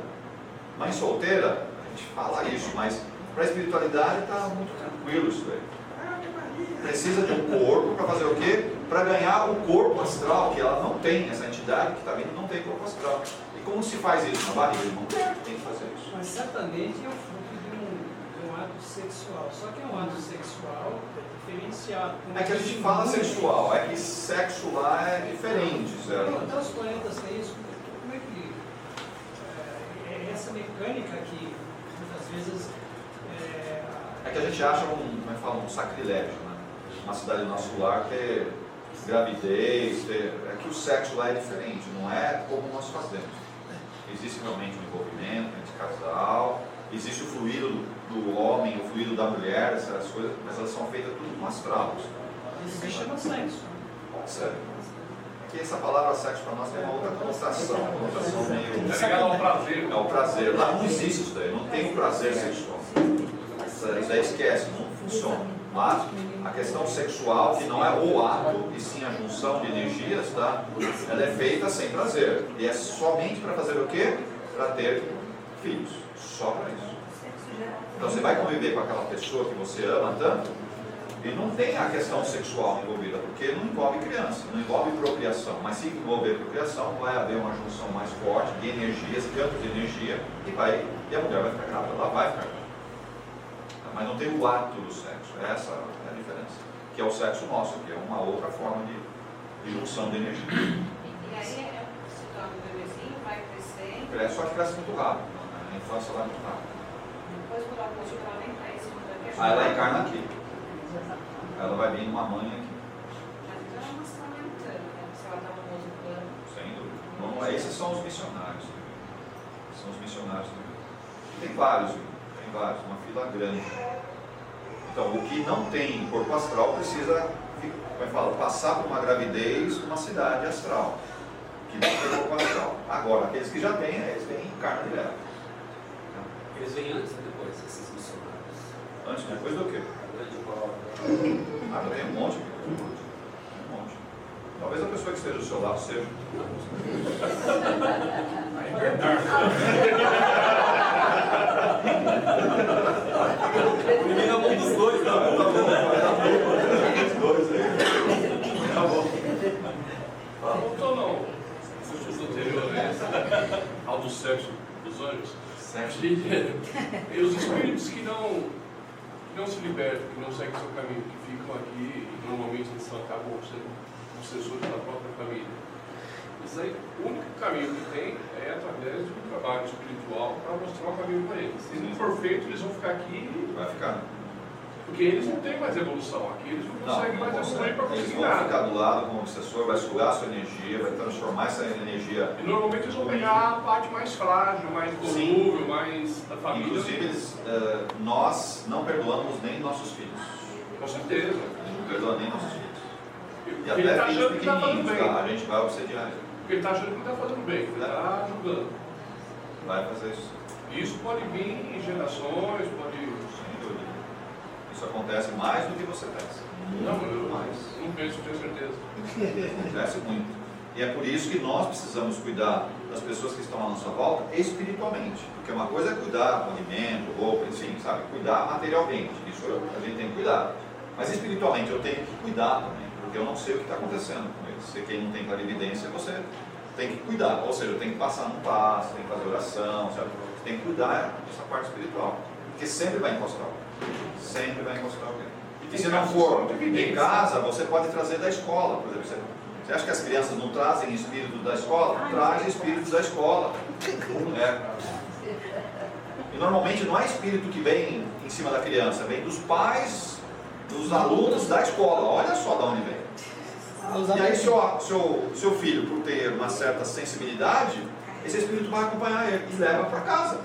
[SPEAKER 1] Mãe solteira, a gente fala isso, mas para a espiritualidade está muito tranquilo isso aí. Precisa de um corpo para fazer o quê? Para ganhar o corpo astral, que ela não tem, essa entidade que está vindo não tem corpo astral. E como se faz isso? Na barriga de mulher tem que fazer isso.
[SPEAKER 9] Mas certamente é o fruto de um ato sexual. Só que é um ato sexual diferenciado.
[SPEAKER 1] É que a gente fala sexual, é que sexo lá é diferente, certo?
[SPEAKER 9] Até os planetas têm isso. Como é que é essa mecânica que muitas vezes
[SPEAKER 1] é que a gente acha um sacrilégio, né? Uma cidade do nosso lar ter gravidez, é que o sexo lá é diferente, não é como nós fazemos. Existe realmente um envolvimento entre casal, existe o fluido do homem, o fluido da mulher, essas coisas, mas elas são feitas tudo no astral.
[SPEAKER 9] isso se chama sexo.
[SPEAKER 1] Pode ser. Que essa palavra sexo para nós tem uma outra conotação, uma conotação meio...
[SPEAKER 2] É ligado ao prazer.
[SPEAKER 1] É o prazer. Lá não existe isso daí, não tem o prazer sexual. Isso daí esquece, não funciona. Mas a questão sexual, que não é o ato, e sim a junção de energias, tá? Ela é feita sem prazer. E é somente para fazer o quê? Para ter filhos. Só para isso. Então você vai conviver com aquela pessoa que você ama tanto, e não tem a questão sexual envolvida, porque não envolve criança, não envolve procriação. Mas se envolver procriação, vai haver uma junção mais forte de energias, campos de energia, e a mulher vai ficar grávida, ela vai ficar grávida. Mas não tem o ato do sexo, essa é a diferença. Que é o sexo nosso, que é uma outra forma de junção de energia.
[SPEAKER 7] E aí se torna um bebezinho, vai crescendo.
[SPEAKER 1] Cresce, só que cresce muito rápido. A infância lá é muito rápido.
[SPEAKER 7] Depois quando ela continua, ela nem cresce.
[SPEAKER 1] Aí ela encarna aqui. Ela vai vir uma mãe aqui.
[SPEAKER 7] Mas então é uma
[SPEAKER 1] são os missionários. São os missionários também. Tem vários, uma fila grande. Então, o que não tem corpo astral precisa, como é que fala, passar por uma gravidez numa cidade astral, que não tem corpo astral. Agora, aqueles que já têm, eles vêm em carne direto.
[SPEAKER 3] Eles vêm antes ou depois, esses missionários?
[SPEAKER 1] Antes, depois do quê?
[SPEAKER 3] A grande prova.
[SPEAKER 1] Ah, eu tenho um monte. Talvez a pessoa que esteja do seu lado seja.
[SPEAKER 2] Aí é verdade.
[SPEAKER 3] Elimina a mão dos dois, tá bom?
[SPEAKER 1] Os dois aí. Tá bom.
[SPEAKER 11] Voltou não. Os estudos anteriores ao do sexo dos anjos. E os espíritos que não se libertam, que não seguem seu caminho, que ficam aqui e normalmente eles acabam sendo obsessores da própria família. Isso aí, o único caminho que tem é através de um trabalho espiritual para mostrar o caminho para eles. Se não for feito, eles vão ficar aqui e
[SPEAKER 1] vai ficar.
[SPEAKER 11] Porque eles não têm mais evolução, aqui eles não conseguem mais evoluir para
[SPEAKER 1] eles
[SPEAKER 11] conseguir
[SPEAKER 1] vão
[SPEAKER 11] nada.
[SPEAKER 1] ficar do lado como obsessor, vai sugar a sua energia, vai transformar essa energia.
[SPEAKER 11] E normalmente eles vão pegar a parte mais frágil, mais volúvel, mais da família.
[SPEAKER 1] Inclusive, nós não perdoamos nem nossos filhos.
[SPEAKER 11] Com certeza.
[SPEAKER 1] Não perdoamos nem nossos filhos. E
[SPEAKER 11] ele
[SPEAKER 1] até
[SPEAKER 11] tá
[SPEAKER 1] filhos
[SPEAKER 11] achando que tá fazendo
[SPEAKER 1] pequenininhos,
[SPEAKER 11] bem.
[SPEAKER 1] a gente vai obsediar ele.
[SPEAKER 11] Porque ele está achando que ele está fazendo bem, ele está julgando.
[SPEAKER 1] Vai fazer isso.
[SPEAKER 11] Isso pode vir em gerações, pode...
[SPEAKER 1] Sem dúvida. Isso acontece mais do que você pensa.
[SPEAKER 11] Não, eu não penso, tenho certeza.
[SPEAKER 1] Acontece muito. E é por isso que nós precisamos cuidar das pessoas que estão à nossa volta espiritualmente. Porque uma coisa é cuidar com alimento, roupa, enfim, sabe? Cuidar materialmente. Isso a gente tem que cuidar. Mas espiritualmente eu tenho que cuidar também. Porque eu não sei o que está acontecendo com eles. Se quem não tem clarividência, você tem que cuidar. Ou seja, tem que passar num passo, tem que fazer oração, sabe? Tem que cuidar dessa parte espiritual. Porque sempre vai encostar alguém. Sempre vai encostar alguém. E se não for em casa, você pode trazer da escola, por exemplo. Você acha que as crianças não trazem espírito da escola? Traz espíritos da escola. E normalmente não é espírito que vem em cima da criança, vem dos pais, dos alunos da escola. Olha só de onde vem. E aí seu filho, por ter uma certa sensibilidade, esse espírito vai acompanhar ele e leva para casa.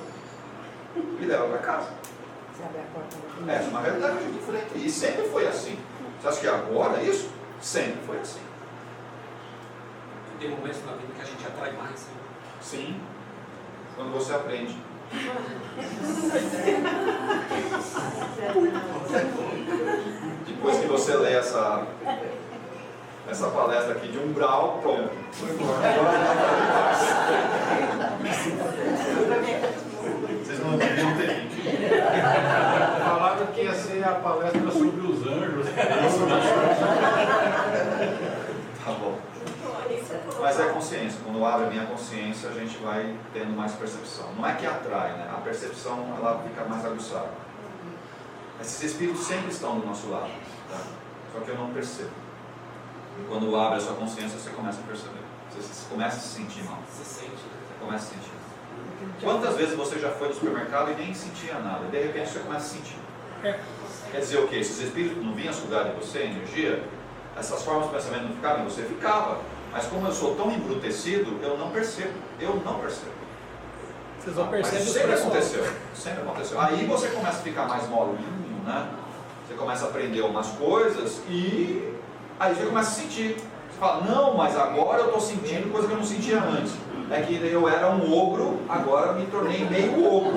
[SPEAKER 1] Essa é uma realidade que a gente enfrenta. E sempre foi assim. Você acha que agora é isso? Sempre foi assim.
[SPEAKER 3] E tem momentos na vida que a gente atrai mais. Né?
[SPEAKER 1] Sim. Quando você aprende. Depois que você lê essa palestra aqui de umbral, pronto. Vocês não deviam ter vindo.
[SPEAKER 2] Falaram que ia ser a palestra sobre os anjos.
[SPEAKER 1] Tá bom. Mas é consciência. Quando abre a minha consciência, a gente vai tendo mais percepção. Não é que atrai, né? A percepção ela fica mais aguçada. Esses espíritos sempre estão do nosso lado, tá? Só que eu não percebo. E quando abre a sua consciência, você começa a perceber. Você começa a se sentir mal. Você começa a sentir. Quantas vezes você já foi no supermercado e nem sentia nada? E de repente você começa a sentir. Quer dizer o quê? Esses espíritos não vinham sugar de você a energia? Essas formas de pensamento não ficavam em você? Ficava. Mas como eu sou tão embrutecido, eu não percebo.
[SPEAKER 9] Você só percebe
[SPEAKER 1] mas sempre aconteceu. Sempre aconteceu. Aí você começa a ficar mais molinho, né? Você começa a aprender umas coisas e aí você começa a sentir. Você fala, não, mas agora eu estou sentindo coisa que eu não sentia antes. É que eu era um ogro, agora me tornei meio ogro.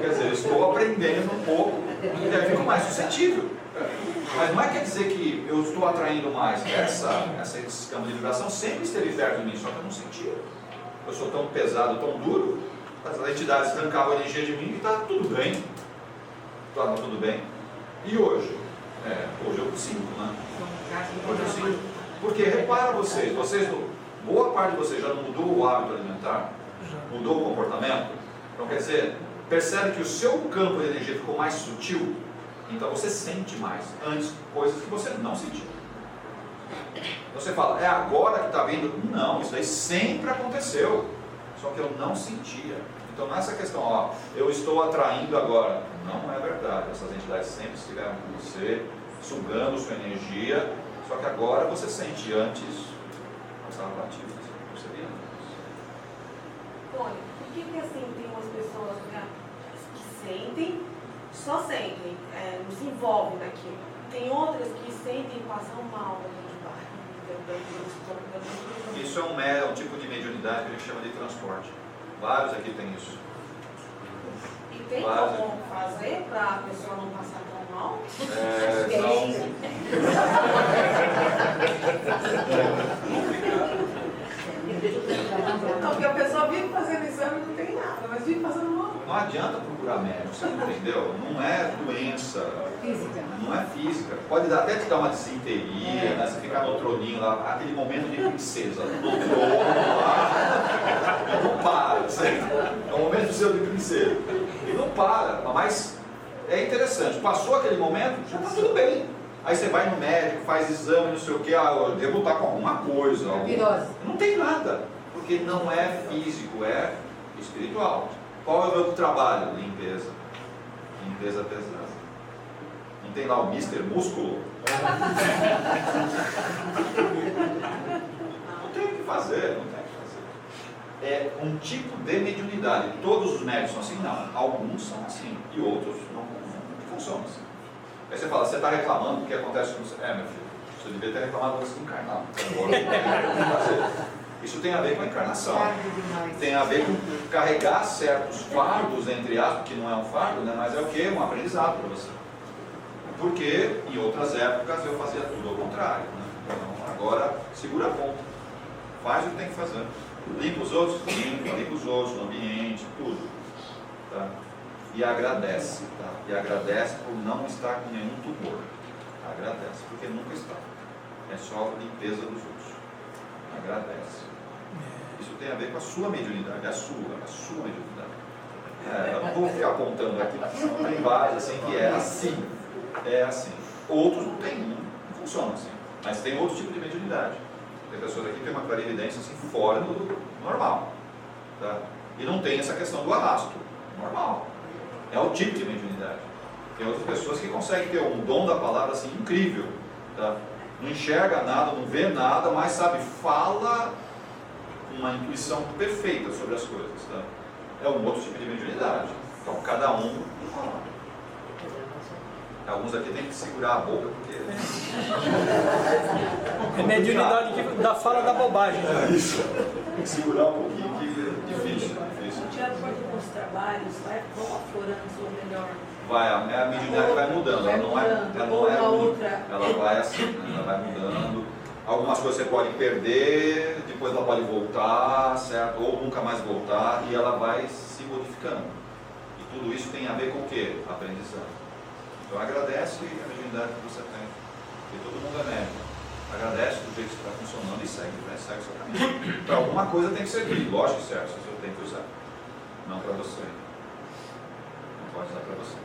[SPEAKER 1] Quer dizer, eu estou aprendendo um pouco e aí fico mais suscetível. Mas não quer dizer que eu estou atraindo mais. Esse campo de vibração sempre esteve perto de mim, só que eu não sentia. Eu sou tão pesado, tão duro, as entidades trancavam a energia de mim e está tudo bem. Estava tudo bem. E hoje? Hoje eu sinto, né? Hoje eu sinto. Porque repara vocês, boa parte de vocês já não mudou o hábito alimentar? Mudou o comportamento? Então quer dizer, percebe que o seu campo de energia ficou mais sutil? Então você sente mais, antes, coisas que você não sentia. Você fala, é agora que está vindo? Não, isso aí sempre aconteceu, só que eu não sentia. Então nessa questão, eu estou atraindo agora, não é verdade. Essas entidades sempre estiveram com você, sugando sua energia, só que agora você sente, antes, estava ativo. percebia?
[SPEAKER 8] Olha, por que assim tem umas pessoas, né, que sentem, só sentem, não se envolvem naquilo. Tem outras que sentem e passam mal dentro de bairro.
[SPEAKER 1] Isso é um tipo de mediunidade que a gente chama de transporte. Vários aqui tem isso.
[SPEAKER 8] E tem como fazer para a pessoa não passar tão mal? Não, porque a pessoa vive fazendo exame e não tem nada, mas vive fazendo mal.
[SPEAKER 1] Não adianta procurar médico, você entendeu? Não é doença
[SPEAKER 5] Física.
[SPEAKER 1] Não é física. Pode até te dar uma desinteria, né? Você ficar no troninho lá, aquele momento de princesa, no trono lá, não para. É um momento seu de princesa. E não para, mas é interessante. Passou aquele momento, já está tudo bem. Aí você vai no médico, faz exame, não sei o que, eu devo estar com alguma coisa. Não tem nada, porque não é físico, é espiritual. Qual é o meu trabalho? Limpeza. Limpeza pesada. Não tem lá o Mr. Músculo? Não tem o que fazer, não tem o que fazer. É um tipo de mediunidade. Todos os médios são assim? Não. Alguns são assim e outros não funcionam assim. Aí você fala, você está reclamando do que acontece com você? Meu filho, você devia ter reclamado antes de encarnar. Isso tem a ver com a encarnação. Tem a ver com carregar certos fardos, entre aspas, que não é um fardo, né? Mas é o que? Um aprendizado para você. Porque em outras épocas eu fazia tudo ao contrário. Né? Então agora segura a ponta. Faz o que tem que fazer. Limpa os outros? Limpa os outros, no ambiente, tudo. Tá? E agradece. Tá? E agradece por não estar com nenhum tumor. Agradece, porque nunca está. É só limpeza dos outros. Agradece. Isso tem a ver com a sua mediunidade, a sua mediunidade. Eu não vou ficar apontando aqui, tem vários assim que é assim. É assim. Outros não tem, não funciona assim. Mas tem outro tipo de mediunidade. Tem pessoas aqui que têm uma clarividência assim, fora do normal. Tá? E não tem essa questão do arrasto. Normal. É o tipo de mediunidade. Tem outras pessoas que conseguem ter um dom da palavra assim incrível. Tá? Não enxerga nada, não vê nada, mas sabe, fala uma intuição perfeita sobre as coisas. Tá? É um outro tipo de mediunidade. Então cada um. Alguns aqui tem que segurar a boca porque.
[SPEAKER 9] É mediunidade que da fala da bobagem.
[SPEAKER 1] É isso. Tem que segurar um pouquinho que é difícil.
[SPEAKER 5] De acordo com os trabalhos, vão aflorando ou melhor.
[SPEAKER 1] Vai, a mediunidade vai mudando. Ela não é
[SPEAKER 5] outra.
[SPEAKER 1] Ela vai assim, né? Ela vai mudando. Algumas coisas você pode perder, depois ela pode voltar, certo? Ou nunca mais voltar, e ela vai se modificando. E tudo isso tem a ver com o quê? Aprendizado. Então agradece a mediunidade que você tem. Porque todo mundo é médium. Agradece do jeito que está funcionando e segue, né? Segue o seu caminho. Para alguma coisa tem que servir, lógico que serve, você tem que usar. Não para você. Não pode usar para você.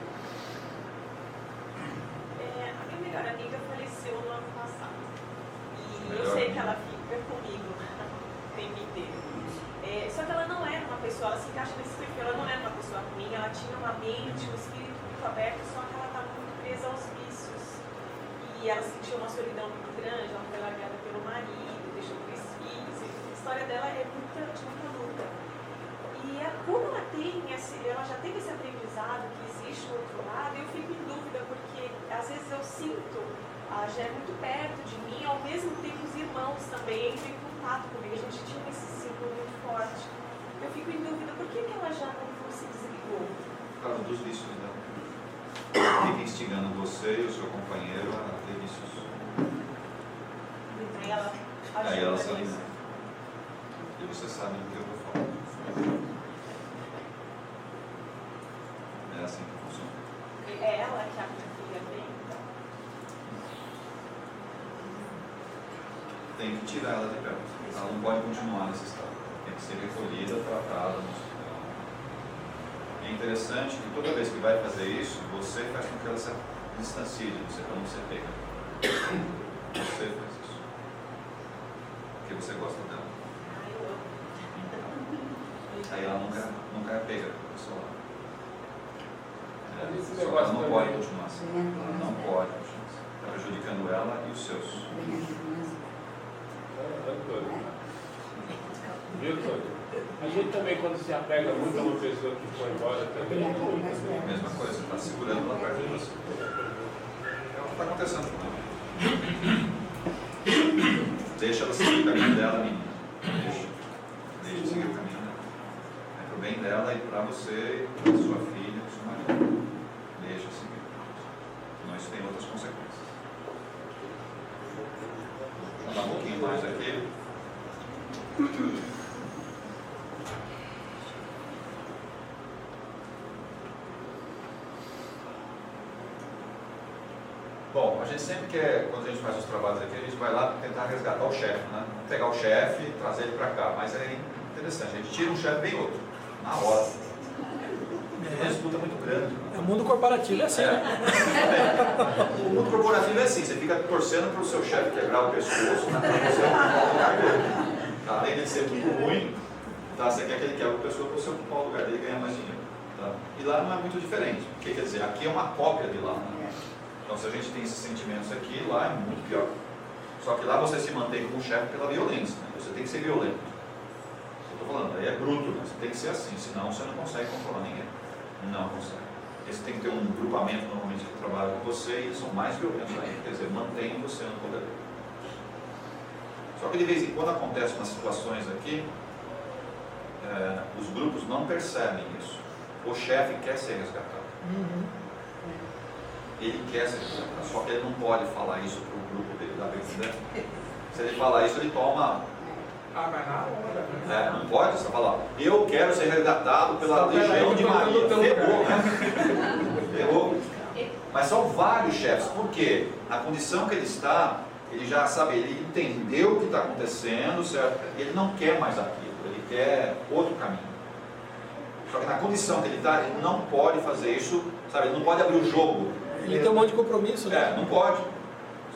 [SPEAKER 8] A minha melhor amiga faleceu no ano passado. E eu sei que ela fica comigo o tempo inteiro. Só que ela não era uma pessoa, ela se encaixa nesse perfil, ela não era uma pessoa ruim, ela tinha uma mente, um espírito muito aberto, só que ela estava muito presa aos vícios. E ela sentiu uma solidão muito grande, ela foi largada pelo marido, deixou 3 filhos, e a história dela é de muita luta. E como ela já teve esse aprendizado que existe o outro lado, eu fico em dúvida, porque às vezes eu sinto, já é muito perto de mim, ao mesmo tempo os irmãos também entram em contato comigo, a gente tinha esse ciclo muito forte. Eu fico em dúvida, por que ela já não se desligou?
[SPEAKER 1] Por causa dos vícios, né? Fica instigando você e o seu companheiro a ter vícios. Aí ela se alimenta. E você sabe do que eu estou falando. É assim que funciona.
[SPEAKER 8] É ela que a minha filha tem?
[SPEAKER 1] Tem que tirar ela de perto. Ela não pode continuar nesse estado. Tem que ser recolhida, tratada no hospital. É interessante que toda vez que vai fazer isso, você faz com que ela se distancie de você, para não ser pega. Você faz isso. Porque você gosta dela. Aí ela nunca é pega do seu lado. Só que ela não pode continuar assim. Ela não pode continuar assim. Está prejudicando ela e os seus.
[SPEAKER 11] Viu, Tony? A gente também, quando se apega muito a uma pessoa que foi embora, também é
[SPEAKER 1] a mesma coisa, você está segurando ela perto de você. É o que está acontecendo com ela. Deixa ela seguir o caminho dela, menina. Deixa seguir o caminho dela. É para o bem dela e para você, para sua filha, para o seu marido. Deixa seguir. Senão isso tem outras consequências. Vou dar um pouquinho mais aqui. Bom, a gente sempre quer, quando a gente faz os trabalhos aqui, a gente vai lá tentar resgatar o chefe, né? Pegar o chefe e trazer ele para cá. Mas é interessante, a gente tira um chefe bem outro, na hora. É uma disputa muito grande.
[SPEAKER 9] O mundo corporativo é assim, né?
[SPEAKER 1] O mundo corporativo é assim, você fica torcendo para o seu chefe quebrar o pescoço, né? Para você ocupar o lugar dele. Além de ser muito ruim, tá? Você quer que ele quebre o pescoço para você ocupar o lugar dele e ganhar mais dinheiro. Tá? E lá não é muito diferente. O que quer dizer? Aqui é uma cópia de lá. Né? Então, se a gente tem esses sentimentos aqui, lá é muito pior. Só que lá você se mantém como chefe pela violência. Né? Você tem que ser violento. Eu estou falando, aí é bruto, né? Você tem que ser assim, senão você não consegue controlar ninguém. Não consegue. Você tem que ter um grupamento normalmente que trabalha com você e eles são mais violentos ainda. Quer dizer, mantém você no poder. Só que de vez em quando acontece umas situações aqui, os grupos não percebem isso. O chefe quer ser resgatado. Ele quer ser resgatado, só que ele não pode falar isso para o grupo dele, dá para entender? Se ele falar isso, ele toma...
[SPEAKER 2] Mas na hora.
[SPEAKER 1] não pode só falar, eu quero ser resgatado pela Legião de Maria. Ferrou, né? Ferrou. Mas são vários chefes, por quê? Na condição que ele está, ele já sabe, ele entendeu o que está acontecendo, certo? Ele não quer mais aquilo, ele quer outro caminho. Só que na condição que ele está, ele não pode fazer isso, sabe? Ele não pode abrir o jogo.
[SPEAKER 9] Ele tem um monte de compromisso, né?
[SPEAKER 1] Não pode.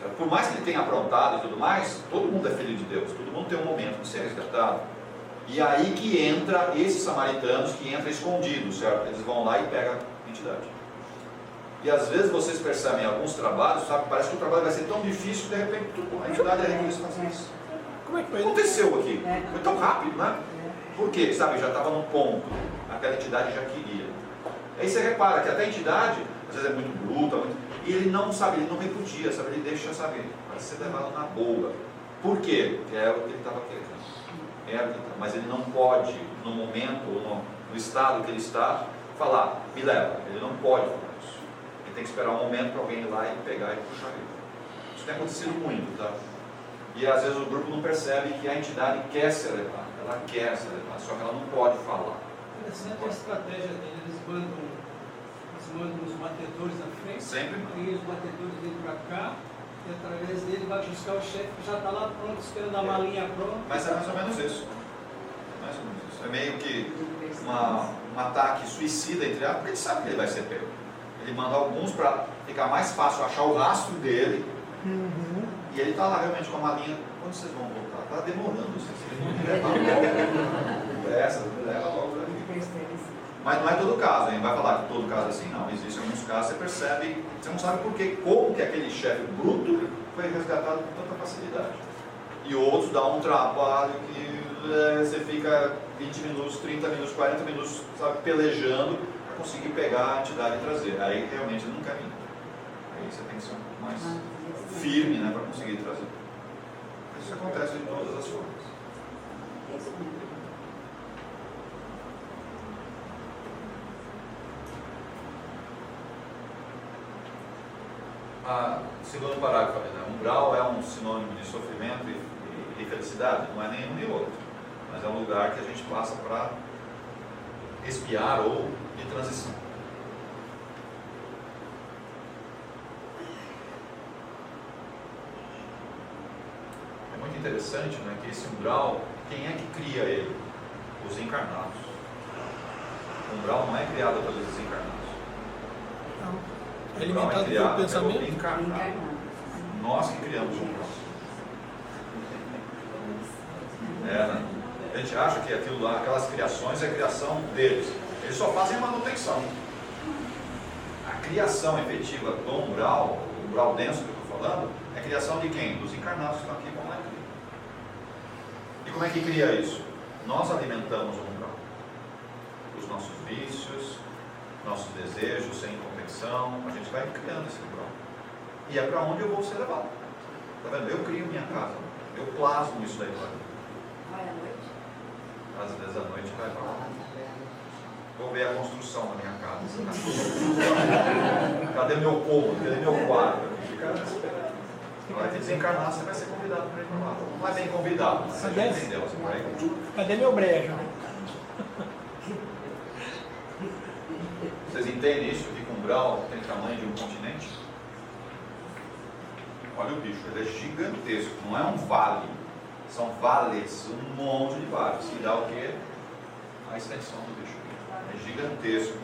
[SPEAKER 1] Certo? Por mais que ele tenha aprontado e tudo mais, todo mundo é filho de Deus, todo mundo tem um momento de ser resgatado. E aí que entra esses samaritanos que entram escondidos, certo? Eles vão lá e pegam a entidade. E às vezes vocês percebem em alguns trabalhos, sabe? Parece que o trabalho vai ser tão difícil, de repente a entidade é reconhecida e fala assim,
[SPEAKER 9] como é que foi?
[SPEAKER 1] Aconteceu aqui? Foi tão rápido, né? Por quê? Sabe, já estava no ponto, aquela entidade já queria. Aí você repara que até a entidade, às vezes é muito bruta, e ele não sabe, ele não repudia, sabe? Ele deixa saber, vai ser levado na boa. Por quê? Porque é o que ele estava querendo. Mas ele não pode, no momento, ou no estado que ele está, falar, me leva. Ele não pode falar isso. Ele tem que esperar um momento para alguém ir lá e pegar e puxar ele. Isso tem acontecido muito, tá? E às vezes o grupo não percebe que a entidade quer ser levada. Ela quer ser levada, só que ela não pode falar.
[SPEAKER 9] Interessante a estratégia dele, eles mandam os batedores na frente,
[SPEAKER 1] sempre
[SPEAKER 9] e os batedores vêm para cá, e através dele vai buscar o chefe que já está lá pronto, esperando a malinha pronta.
[SPEAKER 1] Mas é mais ou menos isso. Mais ou menos isso. É meio que um ataque suicida, entre aspas, porque ele sabe que ele vai ser pego. Ele manda alguns para ficar mais fácil achar o rastro dele, e ele está lá realmente com a malinha. Quando vocês vão voltar? Está demorando, vocês vão leva logo. Mas não é todo caso, hein? Vai falar que todo caso é assim, não. Existem alguns casos, você percebe, você não sabe por quê, como que aquele chefe bruto foi resgatado com tanta facilidade. E outros dão um trabalho que você fica 20 minutos, 30 minutos, 40 minutos, sabe, pelejando para conseguir pegar a entidade e trazer. Aí realmente não caminha. Aí você tem que ser um pouco mais firme, né, para conseguir trazer. Isso acontece de todas as formas. Segundo parágrafo, né? Umbral é um sinônimo de sofrimento e felicidade, não é nenhum nem outro, mas é um lugar que a gente passa para expiar ou de transição. É muito interessante, né, que esse umbral, quem é que cria ele? Os encarnados. O umbral não é criado pelos desencarnados.
[SPEAKER 9] Não.
[SPEAKER 1] Ele é criado pelo encarnado. Nós que criamos o umbral. Né? A gente acha que aquilo lá, aquelas criações é a criação deles. Eles só fazem a manutenção. A criação efetiva do umbral, o umbral denso que eu estou falando, é a criação de quem? Dos encarnados que estão aqui, vão lá e criam. E como é que cria isso? nós alimentamos o umbral. Os nossos vícios, nossos desejos sem contenção, a gente vai criando esse umbral. E é para onde eu vou ser levado. Tá vendo? Eu crio minha casa, eu plasmo isso daí para mim.
[SPEAKER 5] Vai à noite?
[SPEAKER 1] Às vezes à noite vai para lá. Vou ver a construção da minha casa. Cadê meu cômodo? Cadê meu quarto? Fica esperando. Na hora que desencarnar, você vai ser convidado para ir para lá. Não é bem convidado, você já entendeu. Você vai...
[SPEAKER 9] Cadê meu brejo?
[SPEAKER 1] Vocês entendem isso? Que o umbral tem tamanho de um continente? Olha o bicho, ele é gigantesco. Não é um vale. São vales, um monte de vales. Que dá o quê? A extensão do bicho. É gigantesco.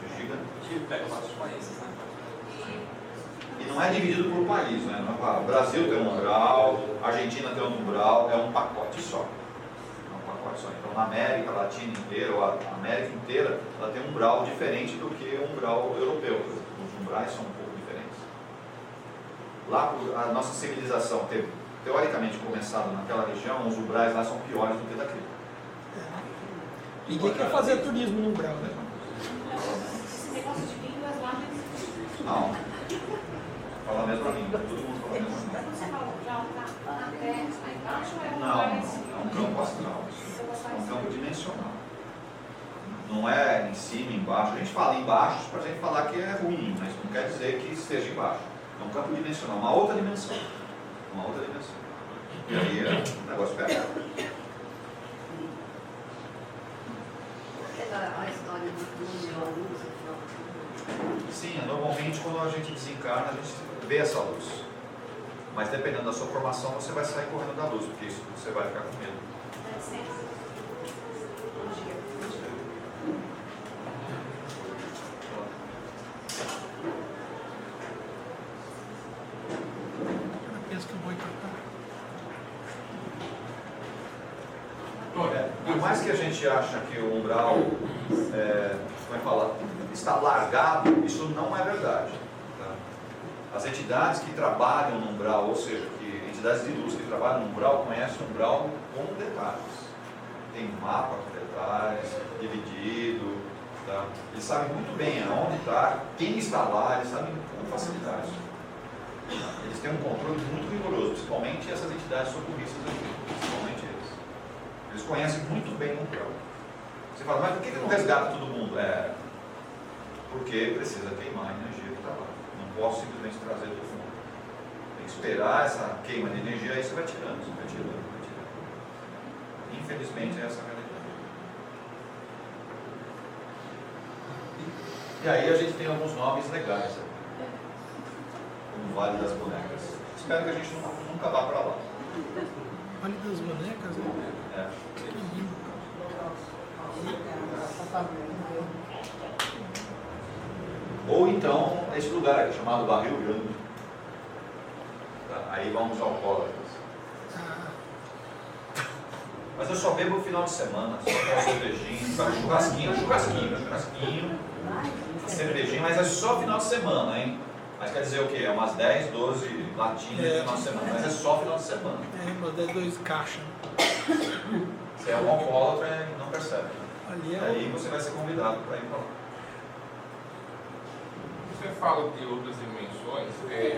[SPEAKER 1] É gigantesco. E não é dividido por país, né? O Brasil tem um umbral, a Argentina tem outro umbral, é um pacote só. É um pacote só. Então, na América Latina inteira, ou a América inteira, ela tem um umbral diferente do que um umbral europeu. Os umbrais são um pouco diferentes. Lá, a nossa civilização teve, teoricamente, começado naquela região, os umbrais lá são piores do que daqui.
[SPEAKER 9] Ninguém quer fazer turismo no umbral, né?
[SPEAKER 7] Esse negócio de línguas lá não existe.
[SPEAKER 1] Não. Fala a mesma língua, todo mundo fala a mesma língua.
[SPEAKER 7] Quando você fala umbral, tá na terra, está embaixo ou é um
[SPEAKER 1] Não,
[SPEAKER 7] lugar
[SPEAKER 1] não,
[SPEAKER 7] em cima?
[SPEAKER 1] é um campo astral. É um campo dimensional. Não é em cima, embaixo. A gente fala embaixo para a gente falar que é ruim, mas não quer dizer que esteja embaixo. É um campo dimensional, uma outra dimensão. Uma outra dimensão. E aí o negócio pega.
[SPEAKER 5] A história do luz,
[SPEAKER 1] Sim, normalmente quando a gente desencarna, a gente vê essa luz. Mas dependendo da sua formação, você vai sair correndo da luz, porque isso você vai ficar com medo.
[SPEAKER 9] Penso que eu vou encantar.
[SPEAKER 1] Por mais que a gente ache que o umbral como é que fala, está largado, isso não é verdade. Tá? As entidades que trabalham no umbral, ou seja, entidades de luz que trabalham no umbral, conhecem o umbral com detalhes. Tem mapa com detalhes, dividido. Tá? Eles sabem muito bem aonde está, quem está lá, eles sabem com facilidade. Eles têm um controle muito rigoroso, principalmente essas entidades socorristas aqui, principalmente eles. Eles conhecem muito bem o umbral. Você fala, mas por que não resgata todo mundo? Porque precisa queimar a energia que está lá. Não posso simplesmente trazer todo mundo. Tem que esperar essa queima de energia, aí você vai tirando, vai tirando. Infelizmente, essa é a realidade. E aí a gente tem alguns nomes legais, como o Vale das Bonecas. Espero que a gente nunca vá para lá.
[SPEAKER 9] Vale das Bonecas, né?
[SPEAKER 1] É.
[SPEAKER 9] Que lindo.
[SPEAKER 1] Ou então, esse lugar aqui, chamado Barril Grande. Tá? Aí vamos ao alcoólatras. Mas eu só bebo no final de semana, só com cervejinha, churrasquinho, cervejinha, mas é só final de semana, hein? Mas quer dizer o quê? É umas 10, 12 latinhas no final de semana, mas é só final de semana.
[SPEAKER 9] Umas 10, 2 caixas.
[SPEAKER 1] Você é um alcoólatra e não percebe.
[SPEAKER 9] Ali é
[SPEAKER 1] aí você vai ser convidado para ir para lá.
[SPEAKER 2] Você fala de outras dimensões,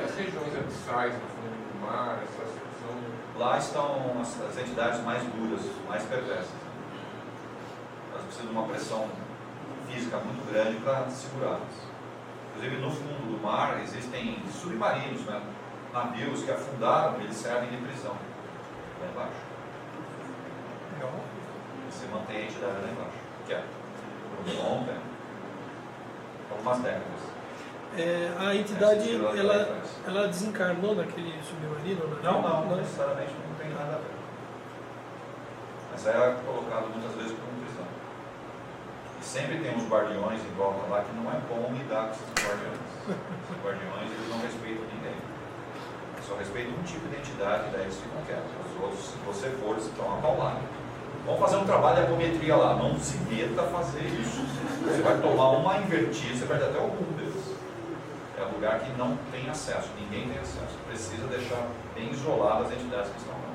[SPEAKER 2] as regiões abissais no fundo do mar, essa seção.
[SPEAKER 1] Lá estão as entidades mais duras, mais perversas. Elas precisam de uma pressão física muito grande para segurá-las. Inclusive no fundo do mar existem submarinos, né? Navios que afundaram, eles servem de prisão lá embaixo. Você mantém a entidade lá embaixo, que é por um bom tempo, algumas décadas.
[SPEAKER 9] A entidade, ela desencarnou naquele submarino?
[SPEAKER 1] Não, necessariamente não tem nada a ver. Mas é colocado muitas vezes como prisão. E sempre tem uns guardiões em volta lá que não é bom lidar com esses guardiões. Os guardiões, eles não respeitam ninguém. Eles só respeitam um tipo de entidade e daí eles ficam quietos. Os outros, se você for, eles estão apaulados. Vamos fazer um trabalho de apometria lá. Não se meta a fazer isso. Você vai tomar uma invertida, você vai dar até algum deles. É um lugar que não tem acesso, ninguém tem acesso. Precisa deixar bem isolado as entidades que estão lá.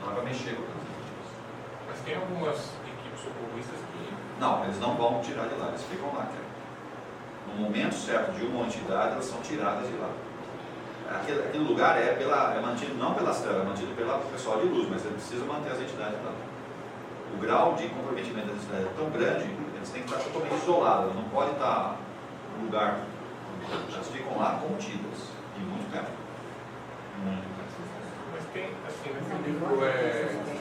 [SPEAKER 1] Não é para mexer com as entidades.
[SPEAKER 2] Mas tem algumas socorristas que...
[SPEAKER 1] Não, eles não vão tirar de lá, eles ficam lá. No momento certo de uma entidade, elas são tiradas de lá. Aquele lugar é mantido não pelas trevas, é mantido pelo pessoal de luz, mas eles precisam manter as entidades lá. O grau de comprometimento das entidades é tão grande, eles têm que estar totalmente isolados, não pode estar no lugar. Elas ficam lá contidas, e muito perto. Muito perto.
[SPEAKER 2] Mas tem, assim, nesse livro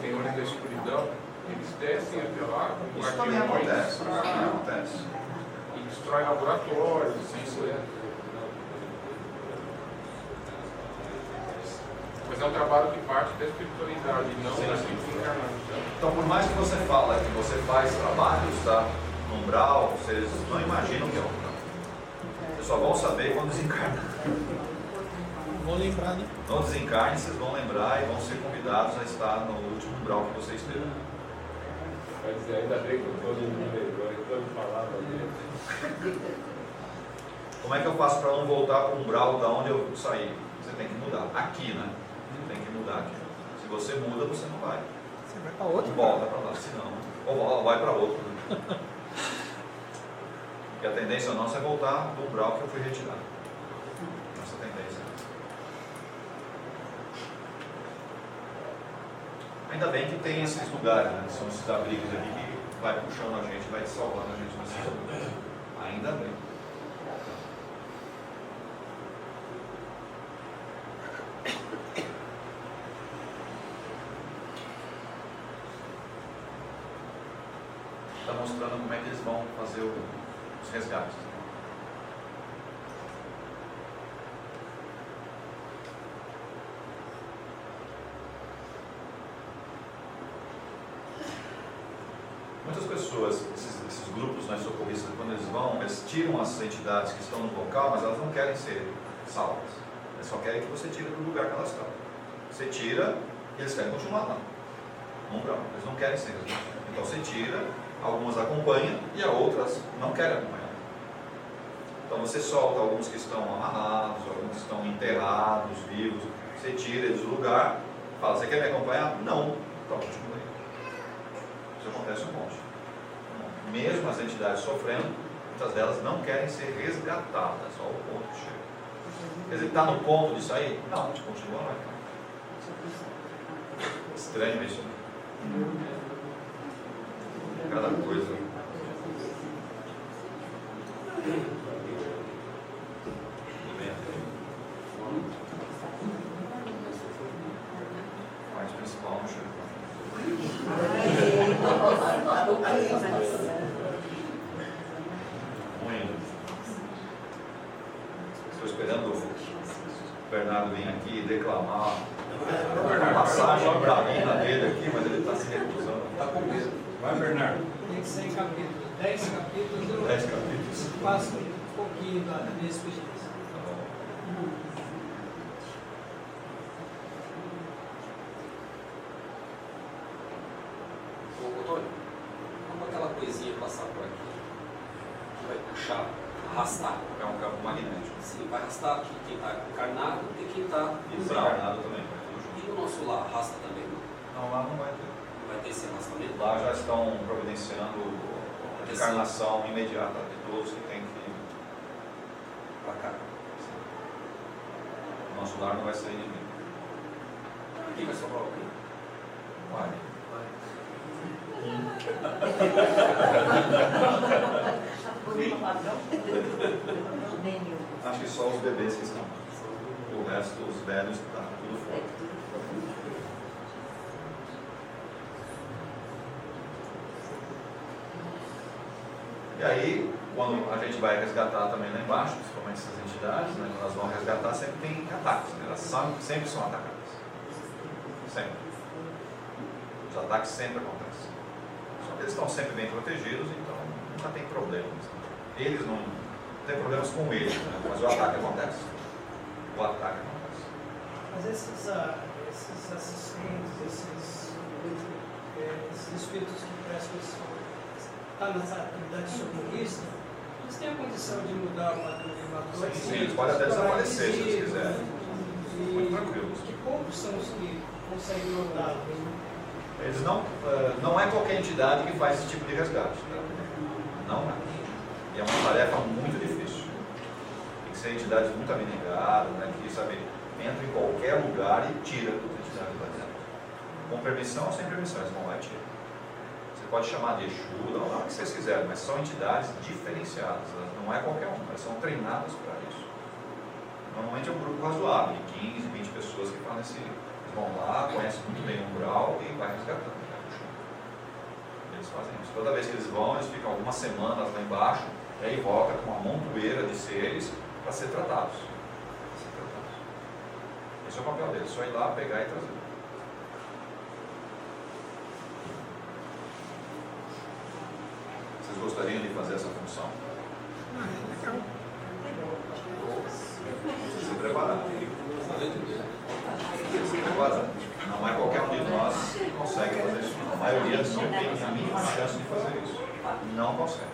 [SPEAKER 2] Senhores da Escuridão, eles descem até lá com
[SPEAKER 1] isso também acontece, acontece.
[SPEAKER 2] E destrói laboratórios, assim, mas é um trabalho que parte da espiritualidade, não da espiritualidade.
[SPEAKER 1] Então, por mais que você fala que você faz trabalhos, tá, no umbral, vocês não imaginam o que é o umbral. Vocês só vão saber quando desencarnar.
[SPEAKER 9] Vou lembrar, né?
[SPEAKER 1] No desencarne, vocês vão lembrar e vão ser convidados a estar no último umbral que você esteve.
[SPEAKER 11] Mas ainda bem que eu estou lembrando, então eu falava dele.
[SPEAKER 1] Como é que eu faço para não voltar para o umbral da onde eu saí? Você tem que mudar. Aqui, né? Você tem que mudar aqui. Se você muda, você não vai.
[SPEAKER 9] Você vai para outro?
[SPEAKER 1] Volta para lá, senão. Ou vai para outro. Né? E a tendência nossa é voltar do umbral que eu fui retirado. Nossa tendência. Ainda bem que tem esses lugares, né? São esses abrigos aqui que vai puxando a gente, vai salvando a gente nesses lugares. Ainda bem. Está mostrando como é que eles vão fazer os resgates. Muitas pessoas, esses grupos, né, socorristas, quando eles vão, eles tiram as entidades que estão no local, mas elas não querem ser salvas. Eles só querem que você tire do lugar que elas estão. Você tira e eles querem continuar lá. Não, eles não querem ser resgatados. Então você tira, algumas acompanham e as outras não querem acompanhar. Então você solta alguns que estão amarrados, alguns que estão enterrados, vivos. Você tira eles do lugar, fala, você quer me acompanhar? Não. Então continua aí. Isso acontece um monte. Mesmo as entidades sofrendo, muitas delas não querem ser resgatadas, só o ponto que chega. Quer dizer, está no ponto de sair? Não, a gente continua lá. Estranho isso, né? Cada coisa. Parte principal no chão. Estou esperando o Bernardo vir aqui declamar uma passagem bravina dele aqui, mas ele está se recusando. Está com medo. Vai, Bernardo.
[SPEAKER 9] Tem 100 capítulos, 10 capítulos.
[SPEAKER 1] 10 capítulos.
[SPEAKER 9] Faço um pouquinho da minha experiência.
[SPEAKER 3] Como aquela coisinha passar por aqui, que vai puxar, arrastar.
[SPEAKER 1] É um campo magnético.
[SPEAKER 3] Sim, vai arrastar aqui quem está encarnado e quem está
[SPEAKER 1] desencarnado também.
[SPEAKER 3] E do nosso lá, arrasta também?
[SPEAKER 1] Não, lá não vai ter.
[SPEAKER 3] Não vai ter esse arrastamento?
[SPEAKER 1] Lá já estão providenciando a encarnação imediata de todos que tem que ir
[SPEAKER 3] para cá.
[SPEAKER 1] O nosso lar não vai sair ninguém.
[SPEAKER 3] Quem vai sobrar alguém?
[SPEAKER 1] Vai. Acho que só os bebês que estão. O resto, os velhos, está tudo fora. E aí, quando a gente vai resgatar também lá embaixo, principalmente essas entidades, né, quando elas vão resgatar, sempre tem ataques. Né? Elas sempre são atacadas. Sempre. Os ataques sempre acontecem. Só que eles estão sempre bem protegidos, então nunca tem problemas. Eles não têm problemas com eles, né? Mas o ataque acontece. O ataque acontece.
[SPEAKER 9] Mas esses assistentes, esses espíritos que prestam está nessa atividade socorrista, eles têm a condição de mudar o padrão vibratório?
[SPEAKER 1] Sim, eles podem até desaparecer se eles quiserem. Muito tranquilos.
[SPEAKER 9] Que poucos são os que conseguem mudar?
[SPEAKER 1] Eles não é qualquer entidade que faz esse tipo de resgate. Tá? Não é. E é uma tarefa muito difícil. Tem que ser entidades muito abnegadas, né, que, sabe, entra em qualquer lugar e tira as entidades lá dentro. Com permissão ou sem permissão, eles vão lá e tiram. Você pode chamar de Exu, não o que vocês quiserem, mas são entidades diferenciadas. Não é qualquer uma, elas são treinadas para isso. Normalmente é um grupo razoável, de 15, 20 pessoas que fazem esse. Eles vão lá, conhecem muito bem o umbral e vai resgatando. Eles fazem isso. Toda vez que eles vão, eles ficam algumas semanas lá embaixo, e aí volta com uma montoeira de seres para ser tratados. Esse é o papel deles, só ir lá, pegar e trazer. Vocês gostariam de fazer essa função? Se preparar. Se preparar. Não é qualquer um de nós que consegue fazer isso. A maioria não tem a mínima chance de fazer isso. Não consegue.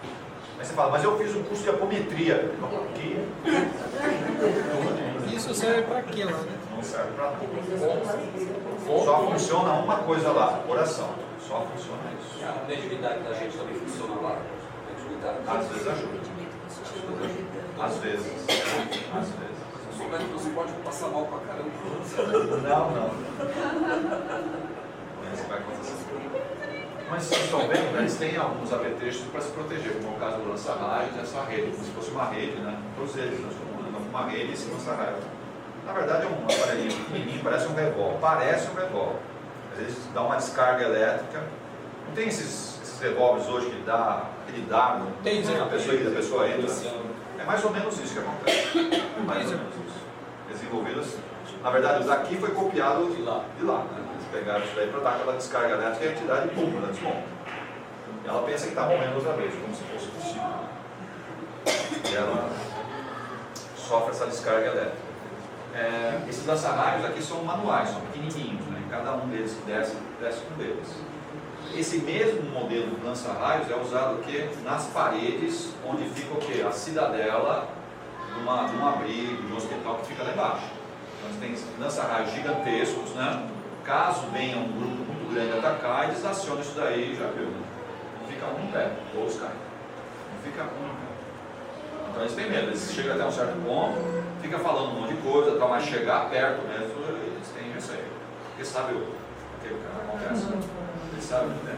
[SPEAKER 1] Aí você fala, mas eu fiz um curso de apometria. Por quê?
[SPEAKER 9] Isso serve para quê lá, né?
[SPEAKER 1] Não serve para nada. Só funciona uma coisa lá, oração. Só funciona isso.
[SPEAKER 3] E a mediunidade da gente também funciona lá.
[SPEAKER 1] Às vezes ajuda. Às vezes. Às vezes.
[SPEAKER 3] Se souber que você pode passar mal pra caramba.
[SPEAKER 1] Não. Isso vai acontecer. Mas vocês estão vendo, eles têm alguns apetrechos para se proteger, como é o caso do lança-raios, essa rede, como se fosse uma rede, né? Todos eles, nós estamos usando uma rede e esse lança-raios. Na verdade é um aparelhinho pequenininho, parece um revólver. Parece um revólver. Às vezes dá uma descarga elétrica. Não tem esses revólveres hoje que dá aquele dardo,
[SPEAKER 9] tem,
[SPEAKER 1] a pessoa entra. É mais ou menos isso que acontece. É mais ou menos isso. Desenvolvidas. Na verdade, o daqui foi copiado de lá. Né? Eles pegaram isso daí para dar aquela descarga elétrica e a entidade pula, ela desmonta. E ela pensa que está morrendo outra vez, como se fosse possível. E ela sofre essa descarga elétrica. Esses lança-raios aqui são manuais, são pequenininhos, né? Cada um deles que desce um deles. Esse mesmo modelo de lança-raios é usado aqui nas paredes, onde fica o quê? A cidadela de um abrigo, de um hospital que fica lá embaixo. Então tem lança-raios gigantescos, né? Caso venha um grupo muito grande atacar, eles acionam isso daí, já viu, né? Não fica um em pé, todos caem. Não fica um em pé. Então eles têm medo, eles chegam até um certo ponto, fica falando um monte de coisa, mas chegar perto mesmo, eles têm receio. Porque sabe o que acontece. Eles sabem muito bem.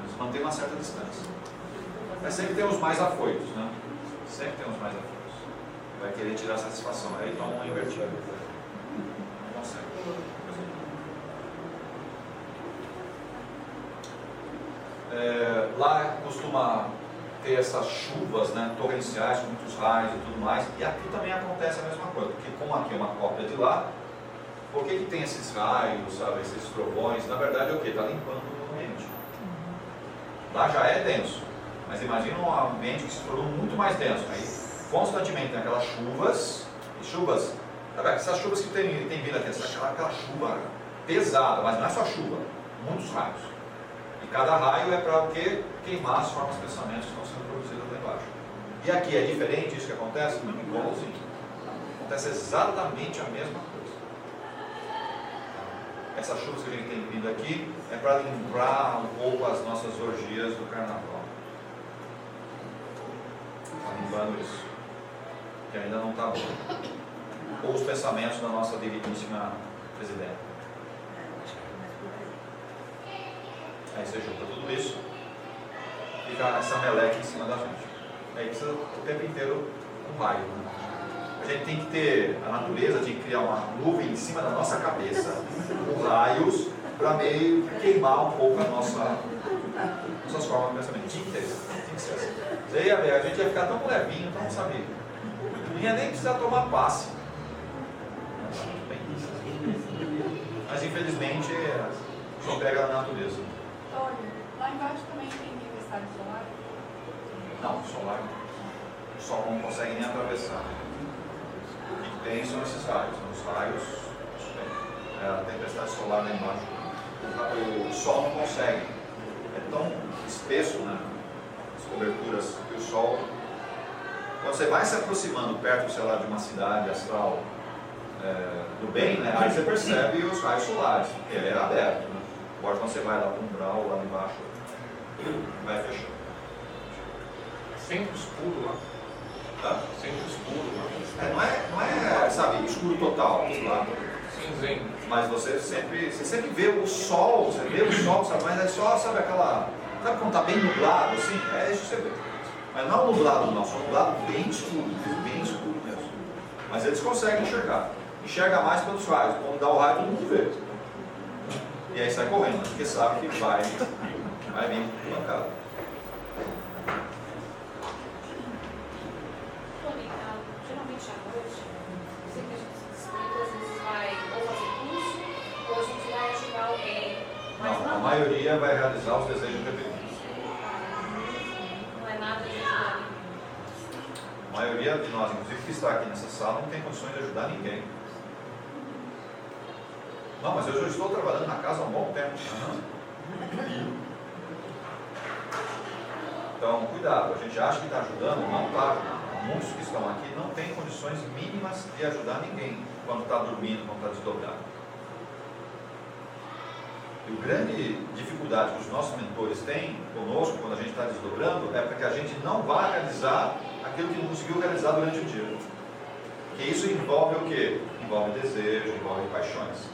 [SPEAKER 1] Eles mantêm uma certa distância. Mas sempre tem os mais afoitos, né? Sempre tem os mais afoitos. Vai querer tirar satisfação. Aí toma uma invertida. Não consegue. Lá costuma ter essas chuvas, né, torrenciais, com muitos raios e tudo mais. E aqui também acontece a mesma coisa. Porque como aqui é uma cópia de lá, por que tem esses raios, sabe, esses trovões? Na verdade é o quê? Está limpando o ambiente. Lá já é denso, mas imagina um ambiente que se tornou muito mais denso. Aí constantemente tem aquelas chuvas, sabe, essas chuvas que tem vindo aqui, aquela chuva pesada, mas não é só chuva, muitos raios. E cada raio é para o quê? Queimar as formas de pensamentos que estão sendo produzidas lá embaixo. E aqui é diferente isso que acontece? Não, igualzinho. Acontece exatamente a mesma coisa. Essas chuvas que a gente tem vindo aqui é para lembrar um pouco as nossas orgias do carnaval. Está limpando isso. Que ainda não está bom. Ou os pensamentos da nossa digníssima presidente. Aí você junta tudo isso, fica essa meleca em cima da gente. Aí precisa o tempo inteiro um raio. Né? A gente tem que ter, a natureza tem que criar uma nuvem em cima da nossa cabeça, com raios, para meio queimar um pouco nossas formas de pensamento. Tinha que ter isso, tem que ser assim. Você ia ver, a gente ia ficar tão levinho, tão sabia. Não ia nem precisar tomar passe. Mas infelizmente só pega na natureza.
[SPEAKER 7] Olha, lá embaixo também tem tempestade solar?
[SPEAKER 1] Não, solar não. O sol não consegue nem atravessar. O que tem são esses raios. Os raios, a tempestade solar lá embaixo. O sol não consegue. É tão espesso, né? As coberturas que o sol. Quando você vai se aproximando perto, sei lá, de uma cidade astral do bem, né? Aí você percebe os raios solares, porque ele é aberto. Né? Agora quando você vai lá para o umbral, lá embaixo, vai fechando.
[SPEAKER 2] Sempre escuro lá.
[SPEAKER 1] Tá?
[SPEAKER 2] Sempre escuro lá.
[SPEAKER 1] Não é, sabe, escuro total lá.
[SPEAKER 2] Cinzento.
[SPEAKER 1] Mas você sempre vê o sol, sabe? Mas é só, sabe aquela. Sabe quando está bem nublado assim? É isso que você vê. Mas não nublado não, só nublado bem escuro mesmo. Mas eles conseguem enxergar. Enxerga mais pelos raios. Quando dá o raio, todo mundo vê. E aí sai correndo, porque sabe que vai vir pancada.
[SPEAKER 7] Geralmente à noite, eu sei que a gente se explica, às vezes vai ou fazer curso, ou a gente vai ajudar alguém. Mas
[SPEAKER 1] Não, a maioria vai realizar os desejos reprimidos.
[SPEAKER 7] Não é nada de ajudar ninguém.
[SPEAKER 1] A maioria de nós, inclusive que está aqui nessa sala, não tem condições de ajudar ninguém. Não, mas eu já estou trabalhando na casa há um bom tempo. Então, cuidado, a gente acha que está ajudando, não está ajudando. Muitos que estão aqui não têm condições mínimas de ajudar ninguém quando está dormindo, quando está desdobrado. E a grande dificuldade que os nossos mentores têm conosco, quando a gente está desdobrando, é para que a gente não vá realizar aquilo que não conseguiu realizar durante o dia. Porque isso envolve o quê? Envolve desejo, envolve paixões.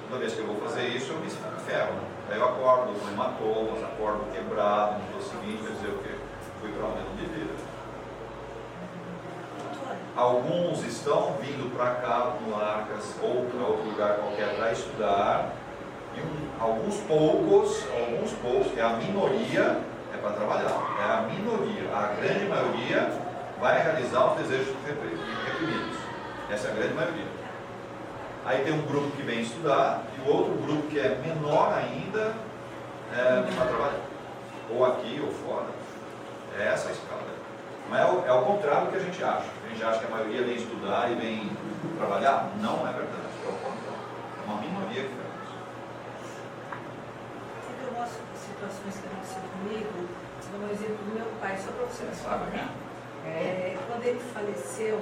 [SPEAKER 1] Toda vez que eu vou fazer isso, eu me ferro. Né? Aí eu acordo com hematomas, acordo quebrado, no dia seguinte, quer dizer o quê? Fui para onde eu não devia. Alguns estão vindo para cá, no Arcas, ou para outro lugar qualquer, para estudar. E alguns poucos, que é a minoria, é para trabalhar. É a minoria. A grande maioria vai realizar os desejos reprimidos. Essa é a grande maioria. Aí tem um grupo que vem estudar e o outro grupo que é menor ainda para trabalhar. Ou aqui ou fora. É essa a escala. Mas é o contrário do que a gente acha. A gente acha que a maioria vem estudar e vem trabalhar. Não é verdade. É o contrário. É uma minoria que faz isso.
[SPEAKER 5] Sempre eu mostro situações que aconteceram comigo. Vou dar um exemplo do meu pai, só para você saber. Quando ele faleceu,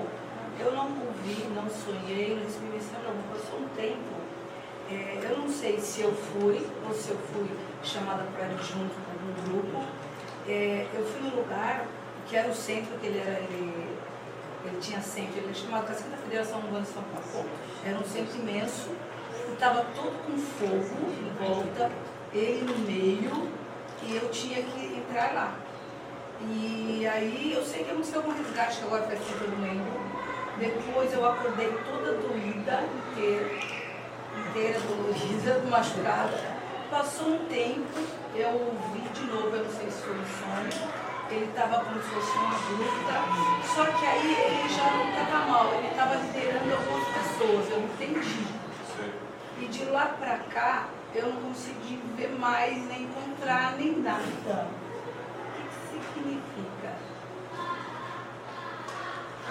[SPEAKER 5] eu não ouvi, não sonhei, não recebi mensagem alguma. Passou um tempo. Eu não sei se eu fui ou se eu fui chamada para ir junto com um grupo. Eu fui num lugar que era o centro, que ele tinha centro, ele era chamado Cacique da Federação Urbana de São Paulo. Era um centro imenso, e estava todo com fogo em volta, ele no meio, e eu tinha que entrar lá. E aí eu sei que aconteceu algum resgate, que agora faz tempo eu não lembro. Depois eu acordei toda doída, inteira dolorida, machucada. Passou um tempo, eu vi de novo, eu não sei se foi um sonho, ele estava como se fosse uma gruta, só que aí ele já não estava mal, ele estava liderando algumas pessoas, eu entendi. E de lá para cá, eu não consegui ver mais, nem encontrar, nem nada. O que significa?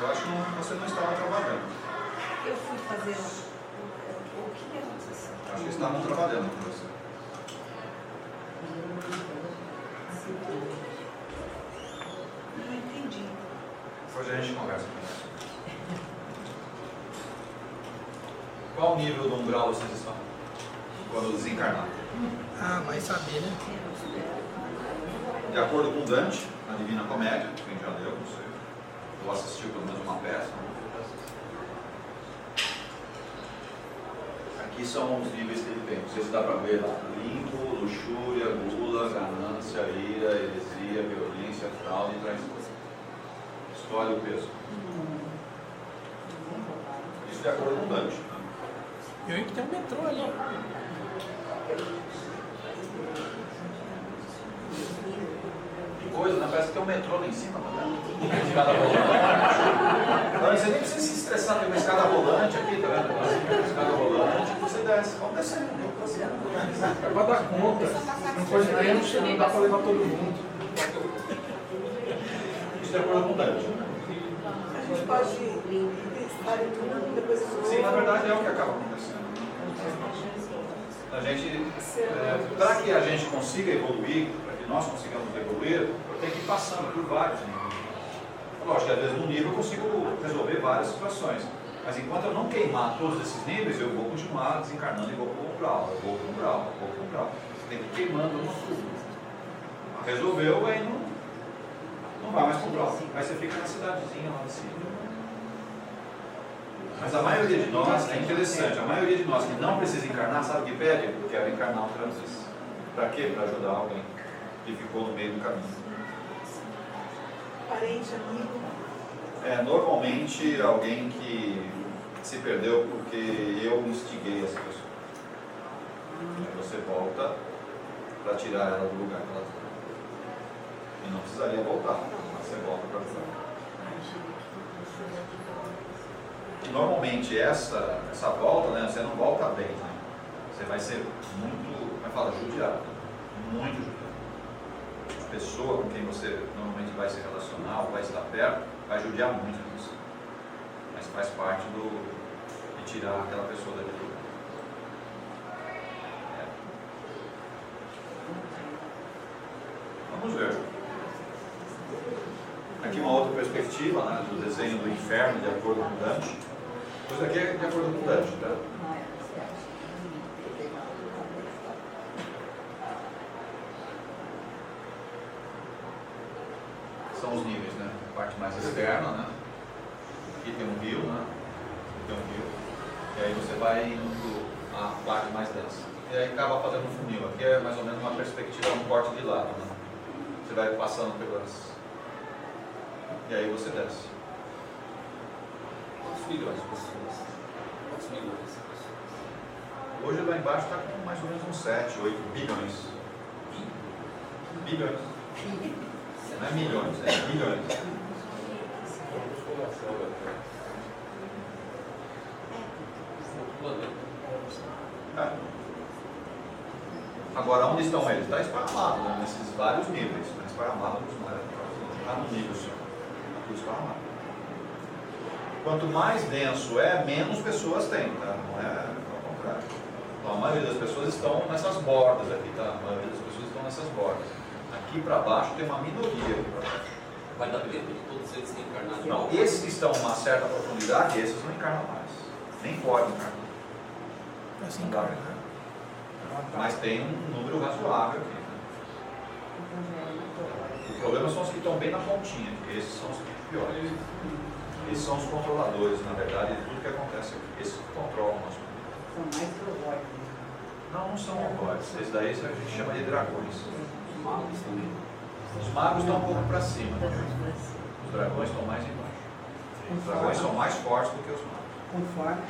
[SPEAKER 1] Eu acho que você não estava trabalhando.
[SPEAKER 5] Eu fui fazer o que aconteceu?
[SPEAKER 1] Acho que estavam trabalhando com você.
[SPEAKER 5] Não entendi.
[SPEAKER 1] Hoje a gente conversa com isso. Qual nível do umbral vocês estão? Quando desencarnar?
[SPEAKER 9] Ah, vai saber, né?
[SPEAKER 1] De acordo com Dante, na Divina Comédia, quem já leu, não sei, ou assistiu pelo menos uma peça. Aqui são os níveis que ele tem. Não sei se dá para ver lá. Limbo, luxúria, gula, ganância, ira, heresia, violência, fraude e traição. Escolhe o peso. Isso de acordo com Dante.
[SPEAKER 9] E aí que tem um metrô ali.
[SPEAKER 1] Que coisa, né? Parece que tem um metrô lá em cima, né? Escada rolante. Não, você nem precisa se estressar, tem uma escada rolante aqui, tá vendo? Uma escada rolante, você desce. Vamos descer.
[SPEAKER 2] É para dar conta. Não foi tempo, não dá para levar todo mundo.
[SPEAKER 1] Isso de acordo com Dante.
[SPEAKER 12] A gente pode estar em tudo, depois
[SPEAKER 1] Sim, na verdade é o que acaba acontecendo. A gente, para que a gente consiga evoluir, para que nós consigamos evoluir, tem que ir passando por vários níveis. Lógico que às vezes num nível eu consigo resolver várias situações, Mas enquanto eu não queimar todos esses níveis, eu vou continuar desencarnando e vou para o umbral, eu vou para o umbral, eu vou para o umbral. Você tem que ir queimando uma coisa. Resolveu, aí não vai mais para o umbral. Aí você fica na cidadezinha lá de cima. Mas a maioria de nós, é interessante, a maioria de nós que não precisa encarnar, sabe o que pede? Eu quero encarnar outra vez. Para quê? Para ajudar alguém que ficou no meio do caminho.
[SPEAKER 12] Parente, amigo.
[SPEAKER 1] Normalmente alguém que se perdeu porque eu instiguei essa pessoa. Aí você volta para tirar ela do lugar que ela está. E não precisaria voltar, mas você volta para ajudar. E normalmente essa volta, né, você não volta bem, né? Você vai ser muito, como é que fala, judiado, muito judiado. A pessoa com quem você normalmente vai se relacionar ou vai estar perto, vai judiar muito de você. Mas faz parte de tirar aquela pessoa da vida. Vamos ver. Aqui uma outra perspectiva, né, do desenho do inferno de acordo com Dante. Isso aqui é de acordo com Dante, tá? São os níveis, né? A parte mais externa, né? Aqui tem um rio, né? Aqui tem um rio. E aí você vai indo para a parte mais densa. E aí acaba fazendo um funil. Aqui é mais ou menos uma perspectiva, um corte de lado, né? Você vai passando pelas... E aí você desce.
[SPEAKER 3] Quantos milhões de pessoas? Quantos milhões de pessoas?
[SPEAKER 1] Hoje lá embaixo está com mais ou menos uns 7, 8 bilhões. Bilhões. Não é milhões, é bilhões. Agora, onde estão eles? Está esparramado, né? Nesses vários níveis. Está esparramado nos mares. Está num nível só. Está esparramado. Quanto mais denso é, menos pessoas tem, tá? Não é ao contrário. Então, a maioria das pessoas estão nessas bordas aqui, tá? A maioria das pessoas estão nessas bordas. Aqui para baixo tem uma minoria aqui para baixo.
[SPEAKER 3] Vai dar tempo de todos eles reencarnarem?
[SPEAKER 1] Não, esses que estão em uma certa profundidade, esses não encarnam mais. Nem podem encarnar. Não dá, né? Mas tem um número razoável aqui. Né? O problema são os que estão bem na pontinha, porque esses são os piores. Esses são os controladores, na verdade, de tudo que acontece aqui. Esses que controlam o nosso mundo.
[SPEAKER 13] São mais robóticos.
[SPEAKER 1] Não, não são robóis. Esses daí a gente chama de dragões.
[SPEAKER 3] Os magos também.
[SPEAKER 1] Os magos estão um pouco para cima. Os dragões estão mais embaixo. Os dragões são mais fortes do que os magos.
[SPEAKER 13] Conforme.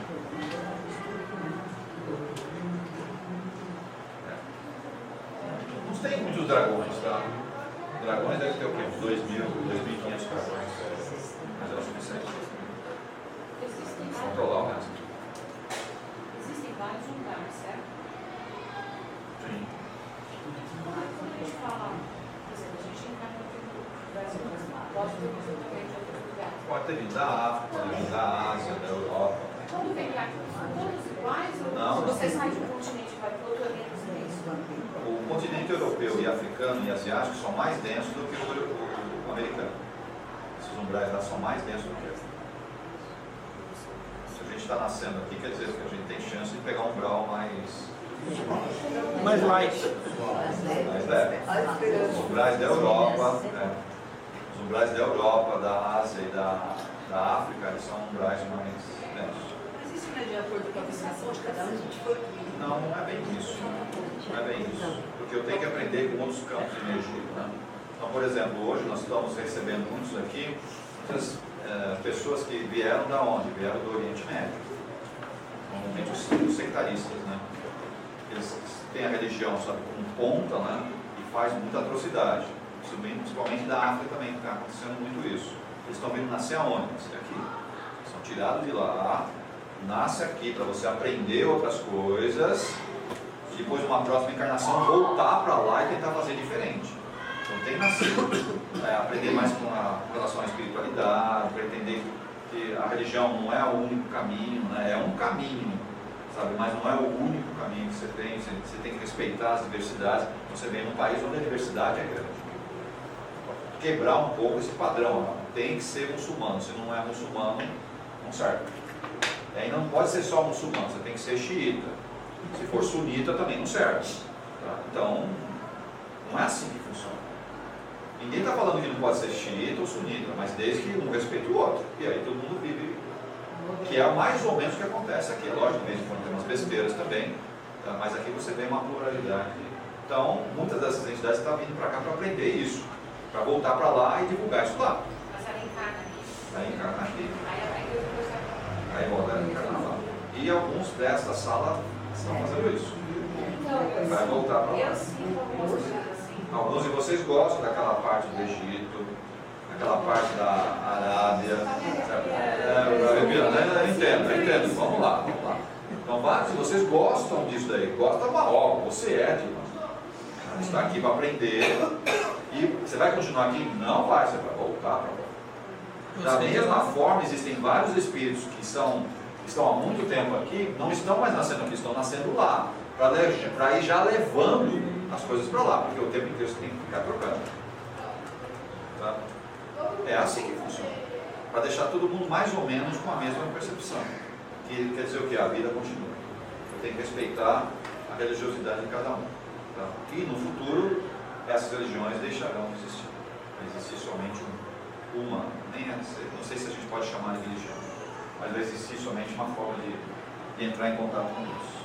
[SPEAKER 1] Não tem muitos dragões, tá? Dragões deve ter o quê? Uns 2.000, 2.500 dragões. Mas é o suficiente. Controlar o resto.
[SPEAKER 7] Existem vários lugares, certo?
[SPEAKER 1] Sim.
[SPEAKER 7] Quando a gente fala, por exemplo, a gente encarna aqui no Brasil, mas pode ter vindo também de outros lugares.
[SPEAKER 1] Pode ter vindo da África, pode vir da Ásia, da Europa.
[SPEAKER 7] Quando vem cá, são todos iguais? Ou
[SPEAKER 1] Não.
[SPEAKER 7] você sai de um continente e vai para outro, é menos denso?
[SPEAKER 1] O continente europeu e africano e asiático são mais densos do que o americano. Esses umbrais lá são mais densos do que esse. Se a gente está nascendo aqui, quer dizer que a gente tem chance de pegar um umbral mais
[SPEAKER 6] light.
[SPEAKER 1] mais leve. Os umbrais da Europa, os umbrais da Europa, da Ásia e da África, eles são umbrais mais densos.
[SPEAKER 5] Mas isso não é de acordo com a vibração de cada um? A gente foi...
[SPEAKER 1] Não, não é bem isso. Não é bem isso. Porque eu tenho que aprender com outros campos de energia. Né? Então, por exemplo, hoje nós estamos recebendo muitas pessoas que vieram da onde? Vieram do Oriente Médio. Normalmente os sectaristas, né? Eles têm a religião, sabe, como ponta, né? E faz muita atrocidade. Principalmente da África também, está acontecendo muito isso. Eles estão vindo nascer aonde? Nascer aqui. São tirados de lá, nasce aqui para você aprender outras coisas, e depois numa próxima encarnação voltar para lá e tentar fazer diferente. Então tem que nascer, aprender mais com relação à espiritualidade, para entender que a religião não é o único caminho, né? É um caminho, sabe? Mas não é o único caminho que você tem. Você tem que respeitar as diversidades. Você vem num país onde a diversidade é grande. Quebrar um pouco esse padrão, não. Tem que ser muçulmano. Se não é muçulmano, não serve. E aí não pode ser só muçulmano, você tem que ser xiita. Se for sunita também não serve. Tá? Então, não é assim que funciona. Ninguém está falando que não pode ser xiita ou sunita, mas desde que um respeite o outro. E aí todo mundo vive, que é mais ou menos o que acontece aqui. É lógico, de vez em quando tem umas besteiras também, tá? Mas aqui você vê uma pluralidade. Então, muitas dessas entidades estão vindo para cá para aprender isso, para voltar para lá e divulgar isso lá.
[SPEAKER 7] Mas ela encarna aqui.
[SPEAKER 1] Aí encarna aqui.
[SPEAKER 7] Aí
[SPEAKER 1] Aí volta a encarnar lá. E alguns dessa sala estão fazendo isso. Vai voltar para lá.
[SPEAKER 7] Eu sinto algumas coisas assim.
[SPEAKER 1] Alguns de vocês gostam daquela parte do Egito, daquela parte da Arábia. Eu entendo. Vamos lá. Então, vários de vocês gostam disso daí. Gostam do Marrocos. Você é de Marrocos. Está aqui para aprender. E você vai continuar aqui? Não vai, você vai voltar para lá. Da mesma forma, existem vários espíritos que estão há muito tempo aqui, não estão mais nascendo aqui, estão nascendo lá. Para ir já levando as coisas para lá, porque o tempo inteiro você tem que ficar trocando. Tá? É assim que funciona. Para deixar todo mundo mais ou menos com a mesma percepção. Que quer dizer o quê? A vida continua. Eu tenho que respeitar a religiosidade de cada um. Tá? E no futuro, essas religiões deixarão de existir. Vai existir somente uma, não sei se a gente pode chamar de religião, mas vai existir somente uma forma de entrar em contato com Deus.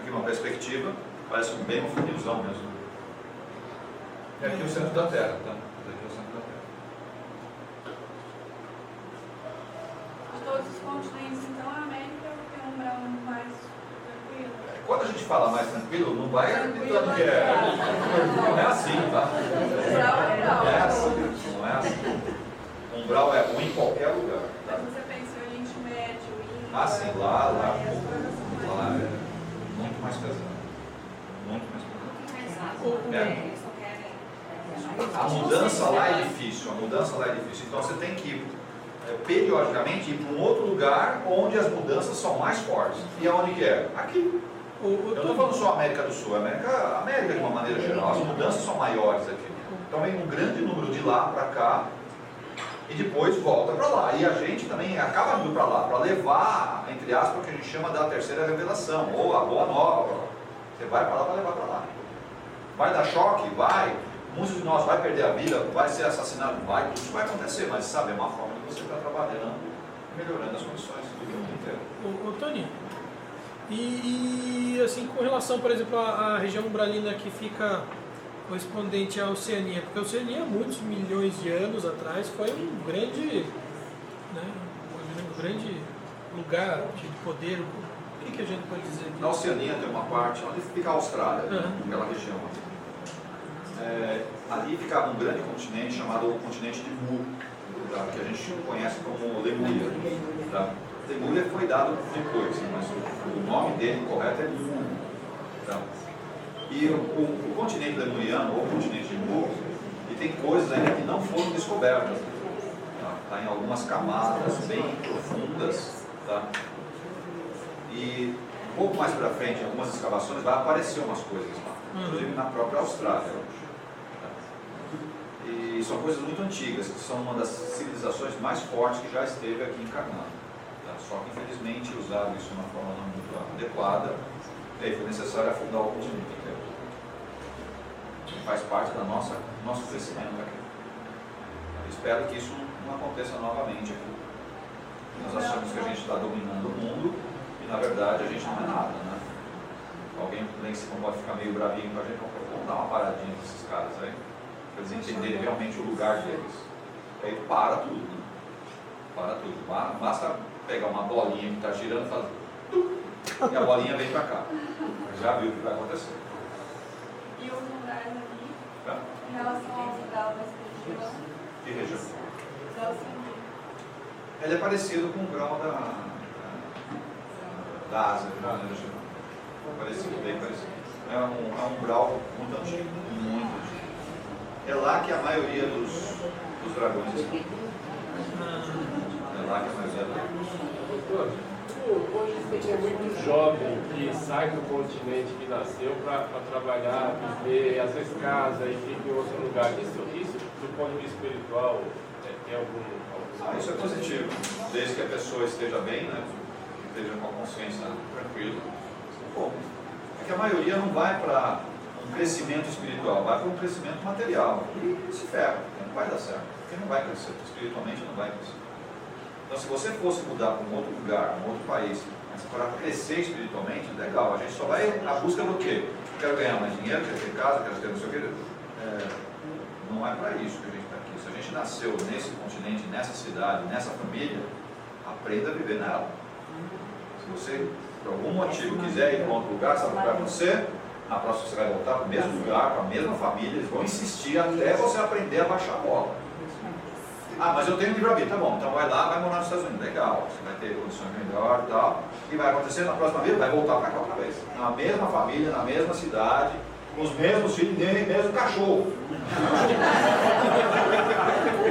[SPEAKER 1] Aqui uma perspectiva, parece bem um funilzão mesmo. E aqui o centro da Terra, tá? Aqui é o centro da Terra.
[SPEAKER 12] De todos os continentes, então, a América tem um grau mais tranquilo.
[SPEAKER 1] Quando a gente fala mais tranquilo, não vai acreditando que não é assim, tá? Não é assim, não é assim. Umbral é um em qualquer lugar. Tá?
[SPEAKER 12] Mas você pensa em Oriente Médio, Índia...
[SPEAKER 1] Ah, sim, lá é muito mais pesado. Muito mais pesado. A mudança lá é difícil, Então você tem que periodicamente ir para um outro lugar onde as mudanças são mais fortes. E aonde que é? Aqui. Eu não estou falando só América do Sul, América de uma maneira geral. As mudanças são maiores aqui. Então vem um grande número de lá para cá e depois volta para lá. E a gente também acaba indo para lá, para levar, entre aspas, o que a gente chama da terceira revelação, ou a boa nova. Você vai para lá para levar para lá. Vai dar choque? Vai. Muitos de nós vai perder a vida, vai ser assassinado, vai. Tudo isso vai acontecer, mas sabe, é uma forma de você estar trabalhando, melhorando as condições do mundo inteiro.
[SPEAKER 13] Ô Tony, e assim, com relação, por exemplo, à região umbralina que fica correspondente à Oceania, porque a Oceania há muitos milhões de anos atrás foi um grande, um grande lugar de poder. O que a gente pode dizer disso?
[SPEAKER 1] Na Oceania tem uma parte onde fica a Austrália, aquela região. Ali ficava um grande continente chamado continente de Mu, tá? Que a gente conhece como Lemúria. Tá? Lemúria foi dado depois, mas o nome dele correto é Mu. Tá? E o continente lemuriano, ou continente de Mu, ele tem coisas ainda que não foram descobertas. Tá em algumas camadas bem profundas. Tá? E um pouco mais para frente, em algumas escavações, vai aparecer umas coisas lá, inclusive na própria Austrália hoje. Tá? E são coisas muito antigas, que são uma das civilizações mais fortes que já esteve aqui encarnada. Tá? Só que infelizmente usaram isso de uma forma não muito adequada, e aí foi necessário afundar o continente inteiro. Faz parte do nosso crescimento aqui. Eu espero que isso não aconteça novamente aqui. Nós achamos que a gente está dominando o mundo e na verdade a gente não é nada, né? Alguém lá em cima pode ficar meio bravinho com a gente, vamos dar uma paradinha nesses caras aí, para eles entenderem realmente o lugar deles. E aí para tudo, né? Para tudo. Basta pegar uma bolinha que está girando e fazer e a bolinha vem para cá. Já viu o que vai acontecer.
[SPEAKER 12] E os lugares aqui,
[SPEAKER 1] Tá?
[SPEAKER 12] em relação ao grau dessa região,
[SPEAKER 1] Que região?
[SPEAKER 12] da Oceania.
[SPEAKER 1] Ele é parecido com o grau da Ásia, de maneira geral. Parecido, bem parecido. É um grau muito antigo, muito antigo. É lá que a maioria dos dragões estão. É lá que a maioria dos dragões.
[SPEAKER 14] Hoje tem muito jovem que sai do continente que nasceu para trabalhar, viver, às vezes casa e fica em outro lugar. Isso do ponto de vista espiritual, tem algum
[SPEAKER 1] Isso é positivo, desde que a pessoa esteja bem, né? Esteja com a consciência tranquila. Bom, é que a maioria não vai para um crescimento espiritual, vai para um crescimento material. E se ferra, não vai dar certo, porque não vai crescer, espiritualmente não vai crescer. Então, se você fosse mudar para um outro lugar, um outro país, mas para crescer espiritualmente, legal, a gente só vai à busca do quê? Quero ganhar mais dinheiro, quero ter casa, quero ter não sei o quê. Não é para isso que a gente está aqui. Se a gente nasceu nesse continente, nessa cidade, nessa família, aprenda a viver nela. Se você, por algum motivo, quiser ir para outro lugar, sabe o que vai acontecer? Na próxima você vai voltar para o mesmo lugar, para a mesma família, eles vão insistir até você aprender a baixar a bola. Ah, mas eu tenho livre-arbítrio, tá bom, então vai lá, vai morar nos Estados Unidos, legal, você vai ter condições melhores e tal, e vai acontecer na próxima vida, vai voltar para cá outra vez, na mesma família, na mesma cidade, com os mesmos filhos, nem mesmo cachorro.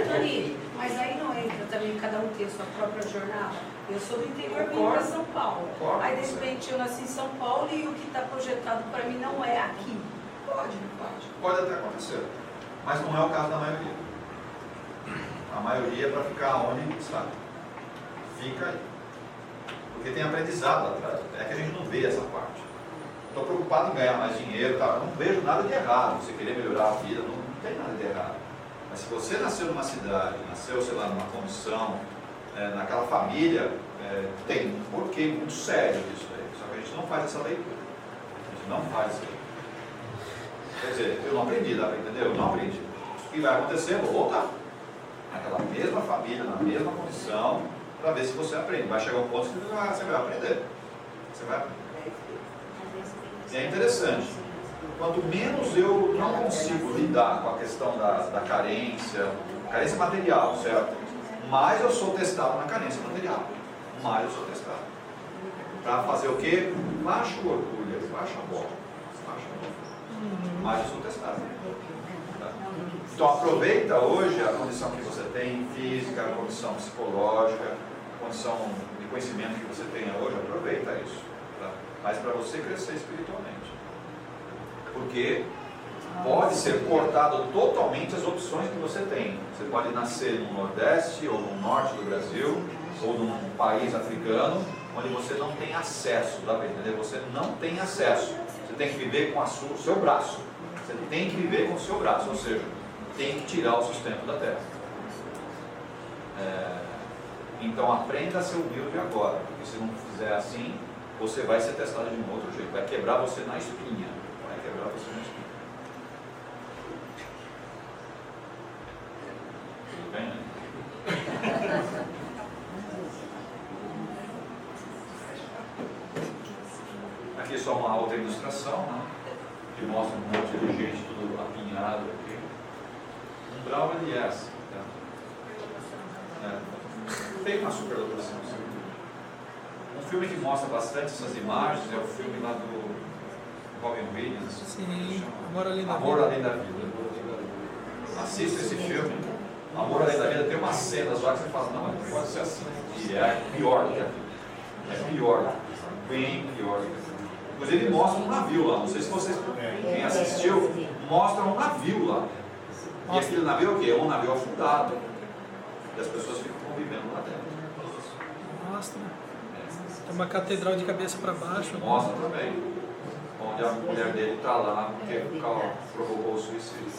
[SPEAKER 5] Tony, mas aí não entra também cada um ter a sua própria jornada. Eu sou do interior, vim para São Paulo. Aí de repente eu nasci em São Paulo e o que está projetado para mim não é aqui. Pode, não pode?
[SPEAKER 1] Pode até acontecer, mas não é o caso da maioria. A maioria é para ficar onde está. Fica aí. Porque tem aprendizado lá atrás. É que a gente não vê essa parte. Estou preocupado em ganhar mais dinheiro, tá? Eu não vejo nada de errado. Você querer melhorar a vida, não tem nada de errado. Mas se você nasceu numa cidade, nasceu, sei lá, numa condição, naquela família, tem um porquê muito sério disso aí. Só que a gente não faz essa leitura. A gente não faz isso aí. Quer dizer, eu não aprendi, dá para entender? Eu não aprendi. O que vai acontecer? Eu vou voltar. Naquela mesma família, na mesma condição, para ver se você aprende. Vai chegar um ponto que você vai aprender. Você vai aprender. E é interessante. Quanto menos eu não consigo lidar com a questão da carência material, certo? Mais eu sou testado na carência material. Mais eu sou testado. Para fazer o quê? Baixa o orgulho, baixa a bola. Baixa a bola. Mais eu sou testado. Então aproveita hoje a condição que você tem física, a condição psicológica, a condição de conhecimento que você tem hoje, aproveita isso. Tá? Mas para você crescer espiritualmente. Porque pode ser cortado totalmente as opções que você tem. Você pode nascer no Nordeste ou no Norte do Brasil, ou num país africano, onde você não tem acesso, dá para entender? Você não tem acesso. Você tem que viver com o seu braço. Você tem que viver com o seu braço, ou seja, tem que tirar o sustento da terra. Então aprenda a ser humilde agora, porque se não fizer assim, você vai ser testado de um outro jeito, vai quebrar você na espinha. Vai quebrar você na espinha. Tudo bem, né? Aqui é só uma outra ilustração, né? Que mostra um monte de gente tudo apinhado aqui. Um umbral ele é assim. Tá? Tem uma superlotação. Um filme que mostra bastante essas imagens é o filme lá do Robin Williams.
[SPEAKER 13] Sim, Amor Além da Vida.
[SPEAKER 1] Amor Além da Vida. Assista esse filme. Amor Além da Vida tem umas cenas lá que você fala, não, não pode ser assim. E é pior do que aquilo. É pior. Bem pior do que aquilo. Inclusive mostra um navio lá, não sei se vocês, quem assistiu, mostra um navio lá. E aquele navio é o quê? É um navio afundado. E as pessoas ficam convivendo lá dentro.
[SPEAKER 13] Mostra. Tem uma catedral de cabeça para baixo.
[SPEAKER 1] Mostra também. Onde a mulher dele está lá, porque provocou o suicídio.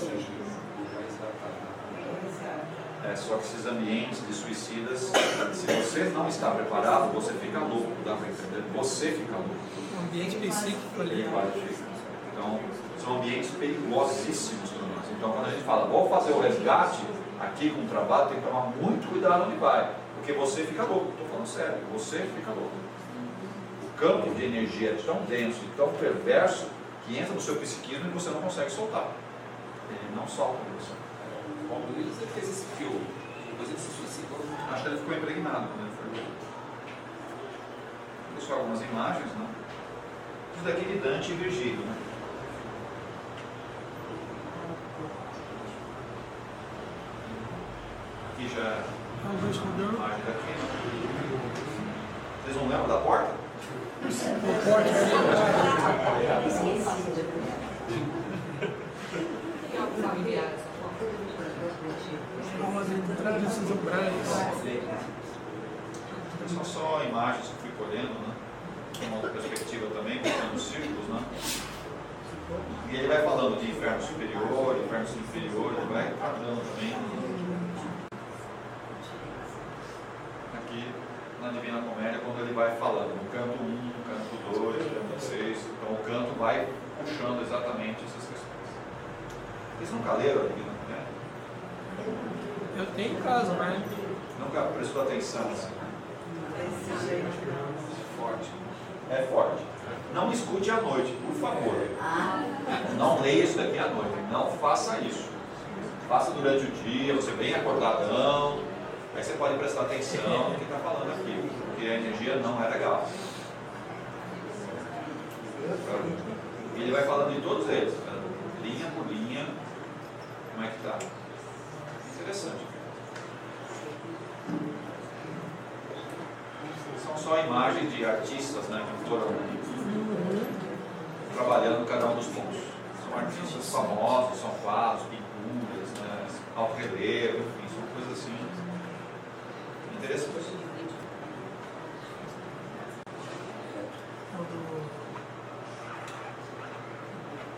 [SPEAKER 1] Só que esses ambientes de suicidas, se você não está preparado, você fica louco, dá para entender? Você fica louco.
[SPEAKER 13] Um ambiente psíquico ali.
[SPEAKER 1] Então, são ambientes perigosíssimos para nós. Então, quando a gente fala, vou fazer o resgate aqui com o trabalho, tem que tomar muito cuidado onde vai, porque você fica louco. Estou falando sério, você fica louco. O campo de energia é tão denso e tão perverso que entra no seu psiquismo e você não consegue soltar. Ele não solta você.
[SPEAKER 3] Bom, ele fez esse filme, depois ele se suicidou.
[SPEAKER 1] Acho que ele ficou impregnado quando ele foi louco. Isso algumas imagens, né? Isso daqui de Dante e Virgílio, né? Aqui já é a imagem daqui. Vocês não lembram da porta?
[SPEAKER 13] Vamos entrar nesses umbrais.
[SPEAKER 1] São só imagens que fui colhendo, né? Uma outra perspectiva também, mostrando círculos, né? E ele vai falando de inferno superior, inferno inferior, ele vai falando também aqui na Divina Comédia, quando ele vai falando no canto 1, no canto 2, no canto 6, então o canto vai puxando exatamente essas questões. Vocês nunca leram a Divina Comédia?
[SPEAKER 13] Eu tenho em casa, mas...
[SPEAKER 1] Nunca prestou atenção assim? É forte. É forte. Não escute à noite, por favor. Não leia isso daqui à noite. Não faça isso. Faça durante o dia, você bem acordadão. Aí você pode prestar atenção no que está falando aqui, porque a energia não é legal. E ele vai falando de todos eles, né? Linha por linha, como é que está. Interessante. São só imagens de artistas, né, que foram trabalhando cada um dos pontos. São artistas famosos, são quadros, pinturas, né, alto-relevo, enfim, são coisas assim interessantes.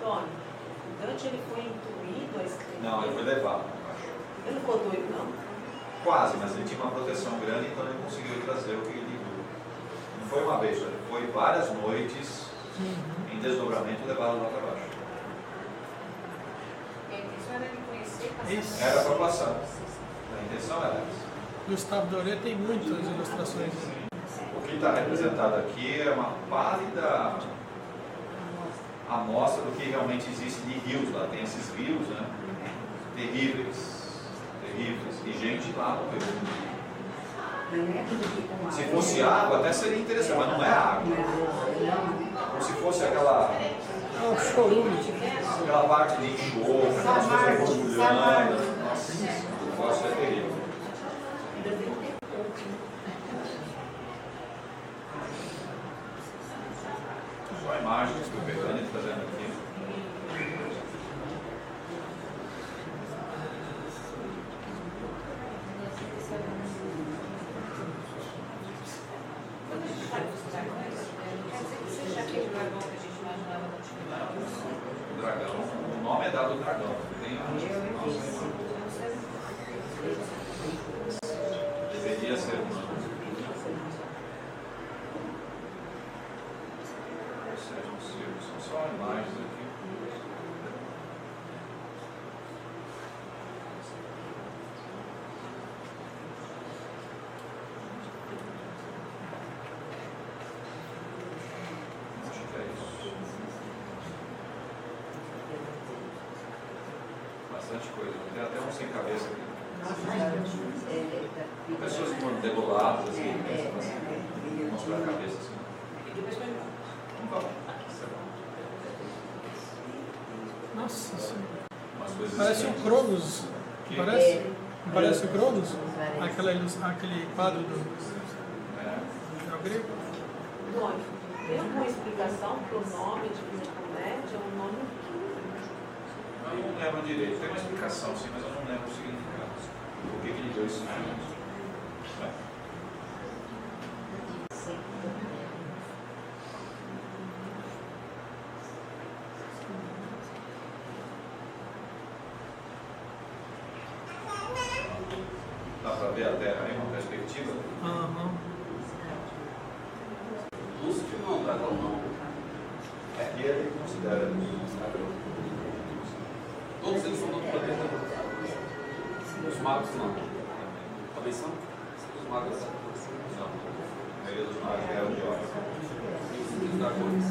[SPEAKER 7] Tony, o Dante ele foi intuído a escrever?
[SPEAKER 1] Não, ele foi levado.
[SPEAKER 7] Ele não ficou doido, não?
[SPEAKER 1] Quase, mas ele tinha uma proteção grande, então ele conseguiu trazer o que ele viu. Não foi uma vez, ele foi várias noites em desdobramento e levado lá para baixo.
[SPEAKER 7] A intenção era ele conhecer, passar.
[SPEAKER 1] Era para passar. A intenção era essa.
[SPEAKER 13] Gustavo Doré tem muitas ilustrações.
[SPEAKER 1] O que está representado aqui é uma pálida amostra do que realmente existe de rios lá. Tem esses rios, né? Terríveis. E gente lá no rio. Se fosse água, até seria interessante, mas não é água. Como se fosse aquela parte de enxofre, aquelas coisas borbulhando. Nossa, o negócio é terrível. Só imagens que o Bernani está fazendo aqui.
[SPEAKER 7] Quando a gente fala dos dragões, quer dizer que seja aquele dragão que a gente imaginava no antigo.
[SPEAKER 1] O dragão, o nome é dado do dragão. Deveria ser humano. São só imagens aqui. Acho que é isso. Bastante coisa. Tem até um sem cabeça aqui. Pessoas que foram deboladas assim, mostrar a cabeça assim.
[SPEAKER 7] E depois vai embora.
[SPEAKER 1] Não vai.
[SPEAKER 13] Nossa Senhora.
[SPEAKER 1] Coisas
[SPEAKER 13] Parece o Cronos. Parece o Cronos? Aquele quadro do grego.
[SPEAKER 7] Doni, tem alguma explicação para o nome de Divina Comédia? É um nome que...
[SPEAKER 1] Eu não lembro direito. Tem uma explicação, sim, mas eu não lembro o significado. Por que ele deu esse nome? Dá para ver a Terra em uma perspectiva?
[SPEAKER 10] Lúcifer não é um dragão, não.
[SPEAKER 1] É que ele considera dragão.
[SPEAKER 10] Todos eles são do outro planeta. Os magos não. Talvez são? Os magos não.
[SPEAKER 1] A maioria dos magos eram de óbvio.
[SPEAKER 10] E os dragões.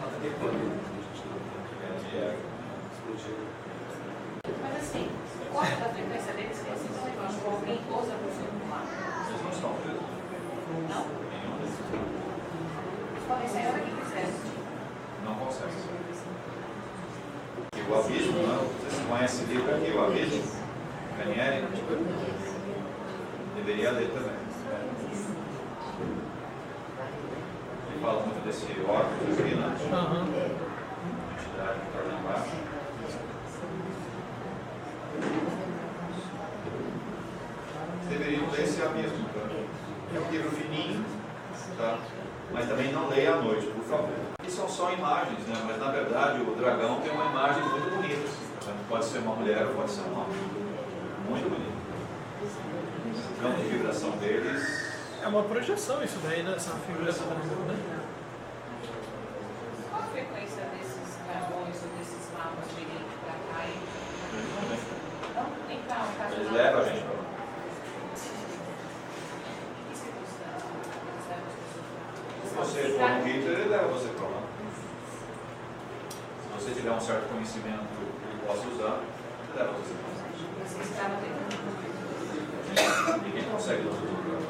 [SPEAKER 10] Até que planeta?
[SPEAKER 7] Mas assim, qual é a frequência deles? Eles estão aí embaixo, alguém ousa por cima do mar.
[SPEAKER 1] Eles não estão presos.
[SPEAKER 7] Não?
[SPEAKER 1] Nenhum deles.
[SPEAKER 7] Eles podem sair a hora que quiserem.
[SPEAKER 1] Não consegue. E o abismo, né? Vocês conhecem esse livro aqui, o abismo? Ranieri? Deveria ler também. Ele fala muito desse órgão aqui, né? Entidade que está lá embaixo. esse abismo. Tá? É um livro fininho, tá? Mas também não leia à noite, por favor. E são só imagens, né? Mas na verdade o dragão tem uma imagem muito bonita. Tá? Pode ser uma mulher ou pode ser um homem. Muito bonito. O campo de vibração deles.
[SPEAKER 13] É uma projeção isso daí, né? Essa figura do dragão, né?
[SPEAKER 7] Qual a frequência desses dragões ou desses mapas de gente pra cá? Não, nem pra um caso.
[SPEAKER 1] Eles levam a gente pra lá. Se você for um Hitler, ele leva você para lá. Se você tiver um certo conhecimento que ele possa usar, ele leva você para lá. Ninguém consegue usar tudo para lá.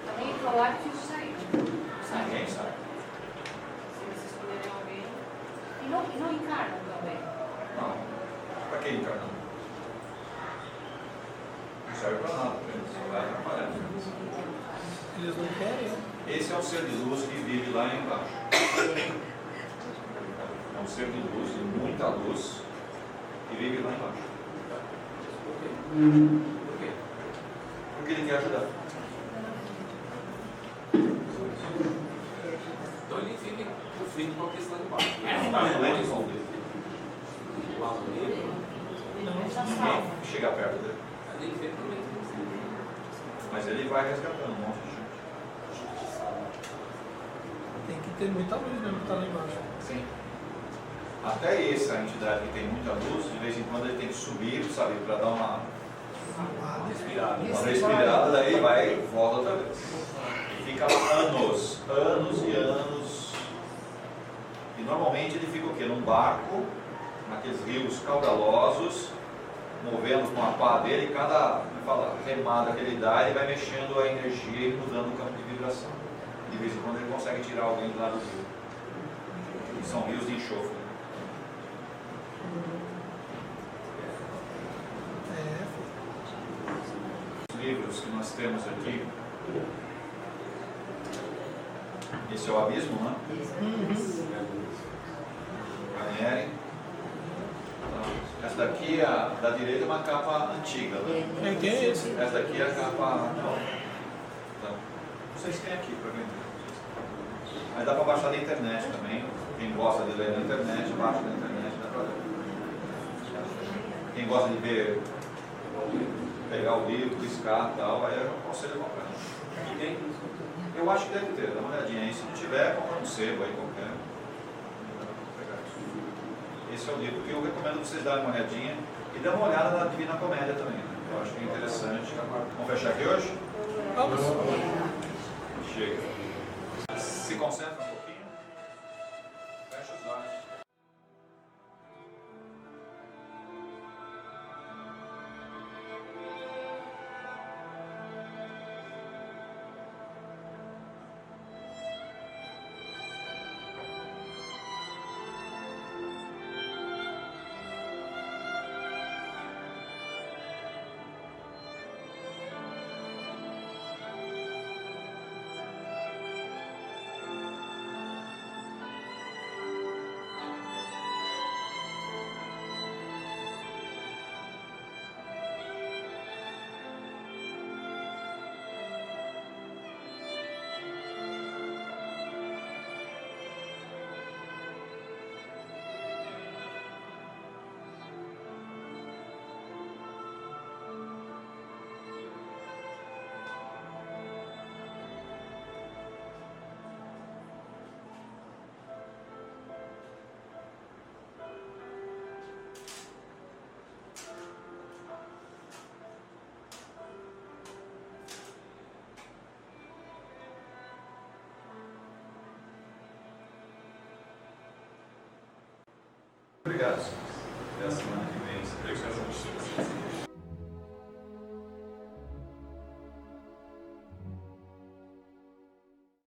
[SPEAKER 7] Também falar que isso sai.
[SPEAKER 1] Ninguém sabe.
[SPEAKER 7] Se vocês escolherem alguém. E não encarnam também.
[SPEAKER 1] Não. Para que encarnar? Não serve para nada. Só vai atrapalhar.
[SPEAKER 13] Eles não querem, né?
[SPEAKER 1] Esse é um ser de luz que vive lá embaixo. É um ser de luz, de muita luz, que vive lá embaixo.
[SPEAKER 10] Por quê?
[SPEAKER 1] Porque ele quer ajudar.
[SPEAKER 10] Então ele fica em conflito com a questão de baixo.
[SPEAKER 1] Não é de conflito. Ninguém chega perto dele. Mas ele vai resgatando um monte de gente.
[SPEAKER 13] Tem que ter muita luz mesmo que está lá embaixo.
[SPEAKER 1] Sim. Até essa entidade que tem muita luz, de vez em quando ele tem que subir, sabe, para dar uma respirada. Uma respirada, daí vai e volta outra vez. E fica lá anos e anos. E normalmente ele fica o quê? Num barco, naqueles rios caudalosos, movendo com a pá dele, cada remada que ele dá, ele vai mexendo a energia e mudando o campo de vibração. De vez em quando ele consegue tirar alguém do lado do rio. E são rios de enxofre. Os livros que nós temos aqui, esse é o Abismo, né? Ranieri. Essa daqui, da direita, é uma capa antiga. Né?
[SPEAKER 13] Quem é esse?
[SPEAKER 1] Essa daqui é a capa atual. Então, vocês têm aqui para vender. Mas dá para baixar da internet também. Quem gosta de ler na internet, baixa da internet, dá para ler. Quem gosta de ver, pegar o livro, riscar e tal, aí eu aconselho a comprar.
[SPEAKER 10] E tem?
[SPEAKER 1] Eu acho que deve ter, dá uma olhadinha aí. Se não tiver, compra um sebo aí qualquer. Esse é o livro que eu recomendo vocês darem uma olhadinha e dar uma olhada na Divina Comédia também. Né? Eu acho que é interessante. Vamos fechar aqui hoje?
[SPEAKER 13] Vamos.
[SPEAKER 1] Chega. Se concentra um pouquinho. Fecha os olhos. Obrigado. Até a semana que vem.